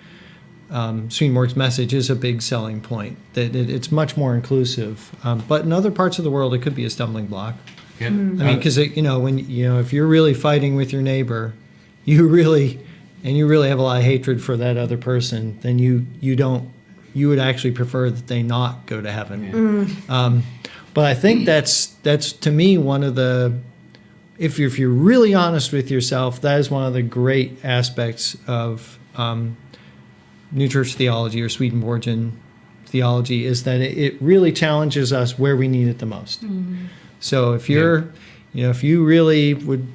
Swedenborg's message is a big selling point, that it's much more inclusive. But in other parts of the world, it could be a stumbling block. Yeah. I mean, because, if you're really fighting with your neighbor, you really have a lot of hatred for that other person, then you would actually prefer that they not go to heaven. Yeah. But I think that's to me one of the, if you're really honest with yourself, that is one of the great aspects of New Church theology or Swedenborgian theology, is that it really challenges us where we need it the most. Mm-hmm. So if if you really would,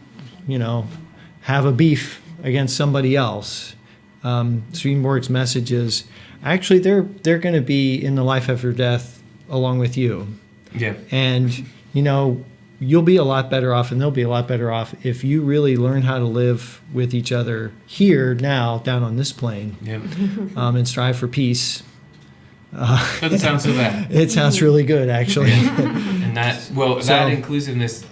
have a beef against somebody else, Swedenborg's message is actually they're going to be in the life after death along with you. Yeah. And you'll be a lot better off, and they'll be a lot better off if you really learn how to live with each other here now, down on this plane. Yeah. And strive for peace. Doesn't sound so bad. It sounds really good, actually. And that inclusiveness,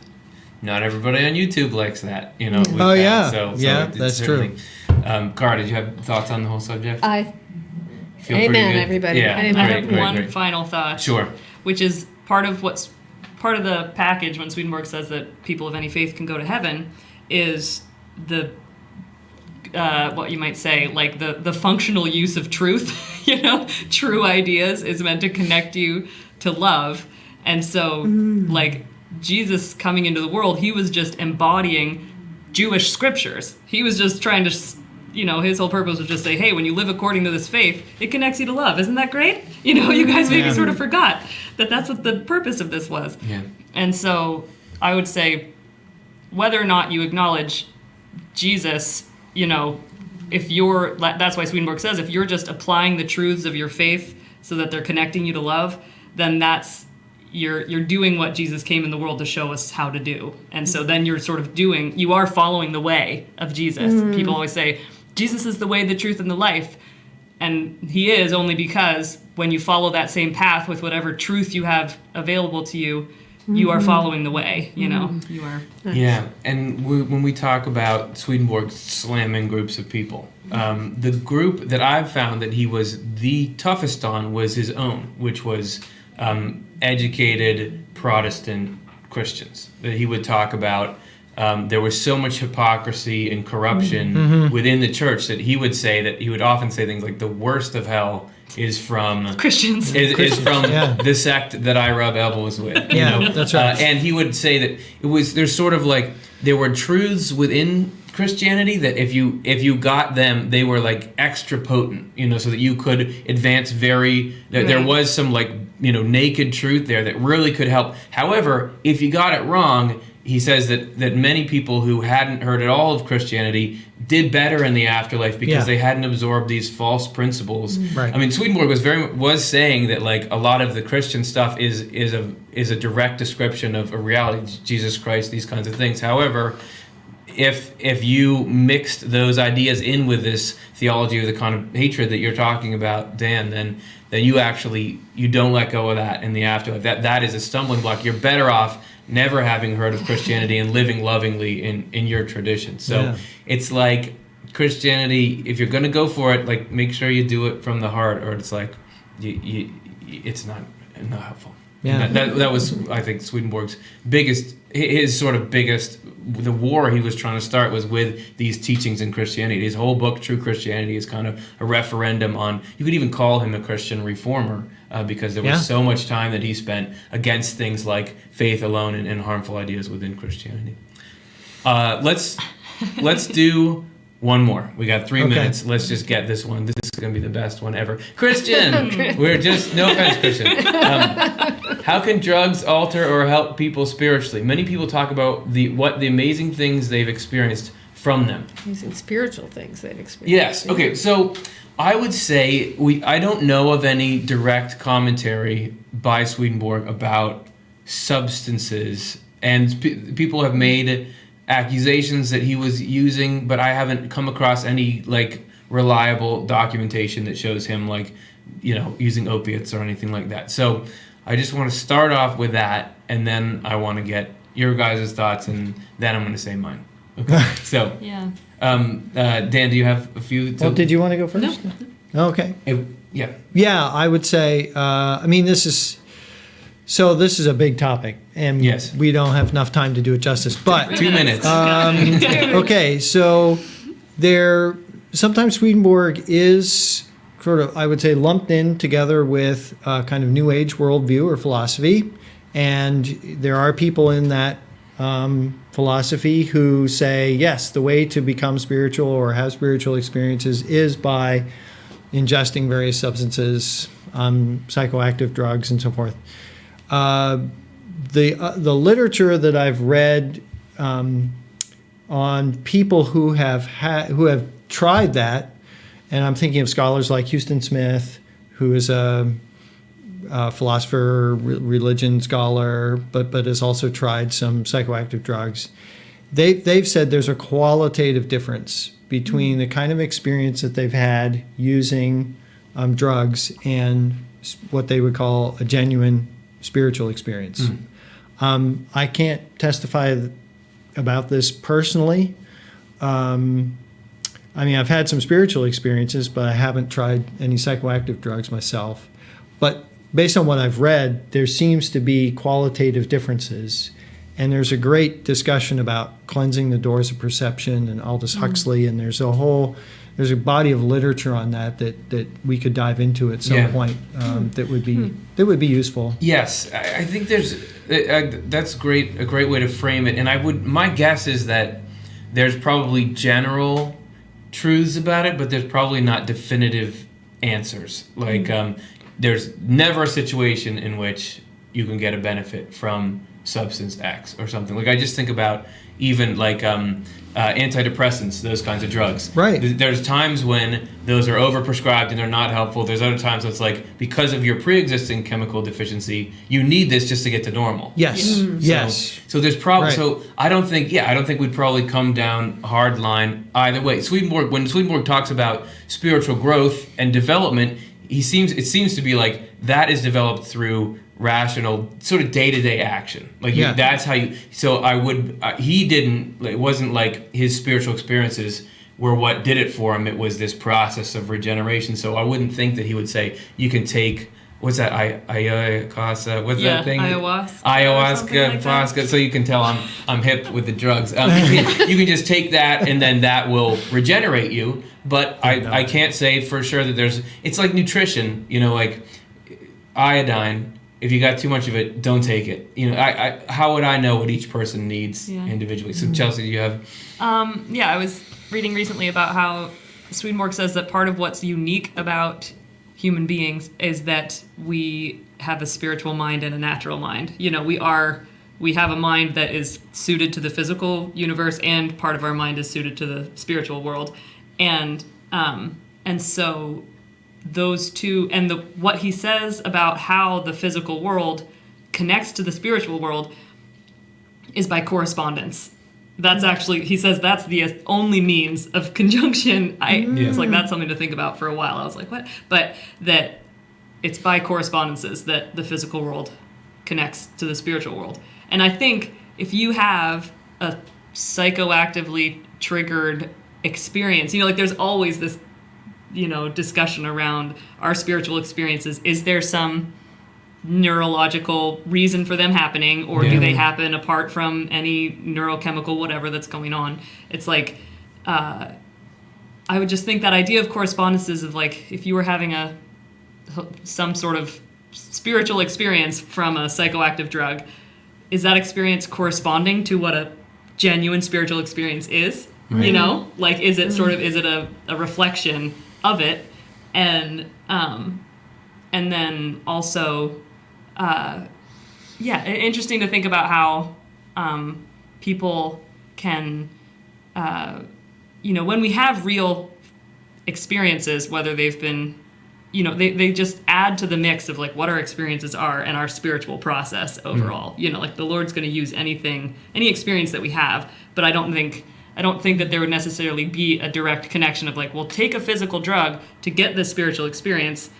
not everybody on YouTube likes that, yeah. So that's true. Cara, did you have thoughts on the whole subject? Amen, everybody. Yeah, Amen. I have one final thought. Sure. Which is part of the package when Swedenborg says that people of any faith can go to heaven, is the what you might say, the functional use of truth. True ideas is meant to connect you to love. And so Jesus coming into the world, he was just embodying Jewish scriptures. He was just trying to, his whole purpose was just say, hey, when you live according to this faith, it connects you to love. Isn't that great? You guys maybe sort of forgot that that's what the purpose of this was. Yeah. And so I would say, whether or not you acknowledge Jesus, that's why Swedenborg says, if you're just applying the truths of your faith so that they're connecting you to love, then you're doing what Jesus came in the world to show us how to do. And so then you're sort of you are following the way of Jesus. Mm-hmm. People always say, Jesus is the way, the truth, and the life. And he is, only because when you follow that same path with whatever truth you have available to you, you are following the way, you are. Yeah, and when we talk about Swedenborg slamming groups of people, the group that I've found that he was the toughest on was his own, which was educated Protestant Christians. That he would talk about there was so much hypocrisy and corruption within the church that he would often say things like, the worst of hell is from Christians. Is from the sect that I rub elbows with. That's right. And he would say that there's sort of there were truths within Christianity that if you got them, they were like extra potent, so that you could advance there was some like, naked truth there that really could help. However, if you got it wrong, he says that many people who hadn't heard at all of Christianity did better in the afterlife because they hadn't absorbed these false principles. Right. I mean, Swedenborg was saying that like a lot of the Christian stuff is a direct description of a reality, Jesus Christ, these kinds of things. However, if you mixed those ideas in with this theology of the kind of hatred that you're talking about, Dan, then you don't let go of that in the afterlife. That is a stumbling block. You're better off never having heard of Christianity and living lovingly in your tradition. So it's like Christianity, if you're going to go for it, like make sure you do it from the heart, or it's like it's not helpful. Yeah. That was, I think, Swedenborg's biggest, the war he was trying to start was with these teachings in Christianity. His whole book, True Christianity, is kind of a referendum on, you could even call him a Christian reformer, because there was so much time that he spent against things like faith alone and harmful ideas within Christianity. Let's do one more. We got 3 minutes. Let's just get this one. This is going to be the best one ever. Christian! No offense, Christian. How can drugs alter or help people spiritually? Many people talk about the amazing things they've experienced from them. Using spiritual things they've experienced. Yes. Okay. So I would say I don't know of any direct commentary by Swedenborg about substances, and people have made accusations that he was using, but I haven't come across any like reliable documentation that shows him like, using opiates or anything like that. So I just want to start off with that, and then I want to get your guys' thoughts, and then I'm going to say mine. Okay. So Yeah. Dan, do you have a few? Well, did you want to go first? No. Okay. Yeah. Yeah, I would say, this is a big topic, and Yes. we don't have enough time to do it justice, but 2 minutes. okay, so sometimes Swedenborg is sort of, I would say, lumped in together with kind of New Age worldview or philosophy, and there are people in that philosophy who say, yes, the way to become spiritual or have spiritual experiences is by ingesting various substances, psychoactive drugs, and so forth. The literature that I've read on people who have tried that, and I'm thinking of scholars like Houston Smith, who is a philosopher, religion scholar, but has also tried some psychoactive drugs. They've said there's a qualitative difference between the kind of experience that they've had using drugs and what they would call a genuine spiritual experience. I can't testify about this personally. I've had some spiritual experiences, but I haven't tried any psychoactive drugs myself. But based on what I've read, there seems to be qualitative differences. And there's a great discussion about cleansing the doors of perception and Aldous Huxley, and there's a body of literature on that we could dive into at some point that would be useful. Yes, I think that's great. A great way to frame it. And my guess is that there's probably general truths about it, but there's probably not definitive answers. Like there's never a situation in which you can get a benefit from substance X or something. Like I just think about even like antidepressants, those kinds of drugs. Right. There's times when those are overprescribed and they're not helpful. There's other times when it's like, because of your pre-existing chemical deficiency, you need this just to get to normal. Yes. Yes. So there's probably, Right. so I don't think we'd probably come down hard line either way. When Swedenborg talks about spiritual growth and development, it seems to be like that is developed through rational sort of day-to-day action. Like that's how you, so I would, he didn't, it wasn't like his spiritual experiences were what did it for him. It was this process of regeneration. So I wouldn't think that he would say you can take, what's that, ayahuasca, what's that thing? Ayahuasca, ayahuasca. So you can tell I'm hip with the drugs. You can just take that and then that will regenerate you. But I can't say for sure that it's like nutrition, like iodine if you got too much of it, don't take it. How would I know what each person needs individually? So Chelsea, do you have? I was reading recently about how Swedenborg says that part of what's unique about human beings is that we have a spiritual mind and a natural mind. We have a mind that is suited to the physical universe, and part of our mind is suited to the spiritual world, and so those two, and what he says about how the physical world connects to the spiritual world is by correspondence. That's actually, he says that's the only means of conjunction. It's like, that's something to think about for a while. I was like, what? But that it's by correspondences that the physical world connects to the spiritual world. And I think if you have a psychoactively triggered experience, there's always this, discussion around our spiritual experiences. Is there some neurological reason for them happening, or do they happen apart from any neurochemical whatever that's going on? It's like, I would just think that idea of correspondences of, like, if you were having some sort of spiritual experience from a psychoactive drug, is that experience corresponding to what a genuine spiritual experience is? Right. Like, is it sort of, is it a reflection of it? And then also, interesting to think about how people can, when we have real experiences, whether they've been, they just add to the mix of, like, what our experiences are and our spiritual process overall. Like, the Lord's going to use any experience that we have, but I don't think that there would necessarily be a direct connection of, like, well, take a physical drug to get this spiritual experience.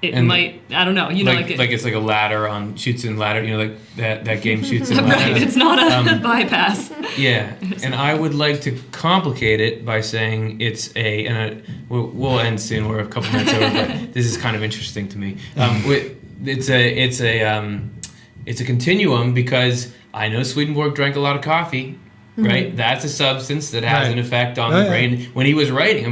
It might, I don't know, like it's like a ladder on Chutes and Ladder, like that game Chutes and Ladder. Right, it's not a bypass. Yeah, and I would like to complicate it by saying it's we'll end soon. We're a couple minutes over, but this is kind of interesting to me. It's a continuum, because I know Swedenborg drank a lot of coffee. Right, that's a substance that has an effect on the brain. When he was writing,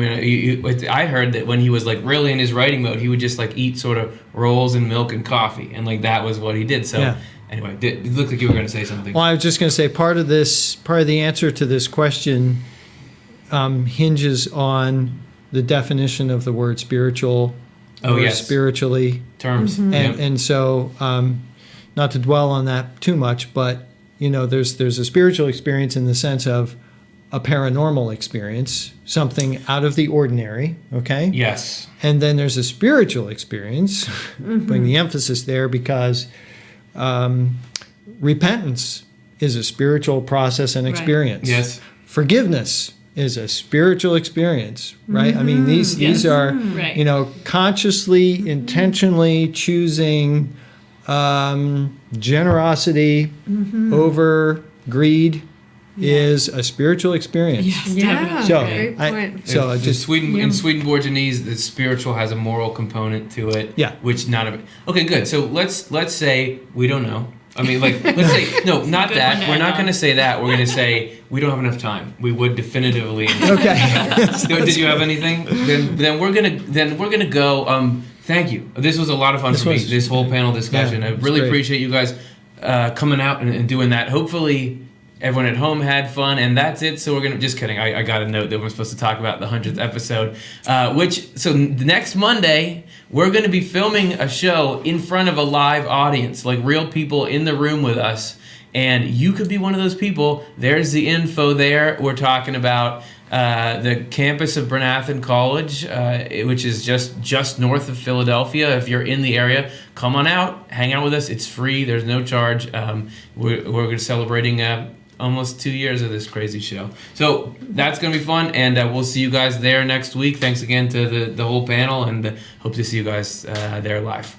I heard that when he was, like, really in his writing mode, he would just, like, eat sort of rolls and milk and coffee, and, like, that was what he did. So anyway, it looked like you were going to say something. Well, I was just going to say part of the answer to this question hinges on the definition of the word spiritual or spiritually terms, and so not to dwell on that too much, but there's a spiritual experience in the sense of a paranormal experience, something out of the ordinary, okay? Yes. And then there's a spiritual experience, putting the emphasis there, because repentance is a spiritual process and experience. Right. Yes. Forgiveness is a spiritual experience, right? I mean, these are, consciously, intentionally choosing generosity over greed is a spiritual experience. Yes, definitely. In Swedenborgianese, the spiritual has a moral component to it. Yeah. Which none of it. Okay, good. So let's say we don't know. I mean, like, let's say no, not that. We're not going to say that. We're going to say we don't have enough time. We would definitively. Okay. Did you have anything? Then we're gonna go. Thank you. This was a lot of fun for me, this whole panel discussion. I really appreciate you guys coming out and doing that. Hopefully everyone at home had fun, and that's it. So we're going to... Just kidding. I got a note that we're supposed to talk about the 100th episode, so next Monday, we're going to be filming a show in front of a live audience, like real people in the room with us, and you could be one of those people. There's the info there. We're talking about... the campus of Bernathen College, which is just north of Philadelphia. If you're in the area, come on out, hang out with us. It's free. There's no charge. We're going to celebrating almost 2 years of this crazy show. So that's going to be fun, and we'll see you guys there next week. Thanks again to the whole panel, and hope to see you guys there live.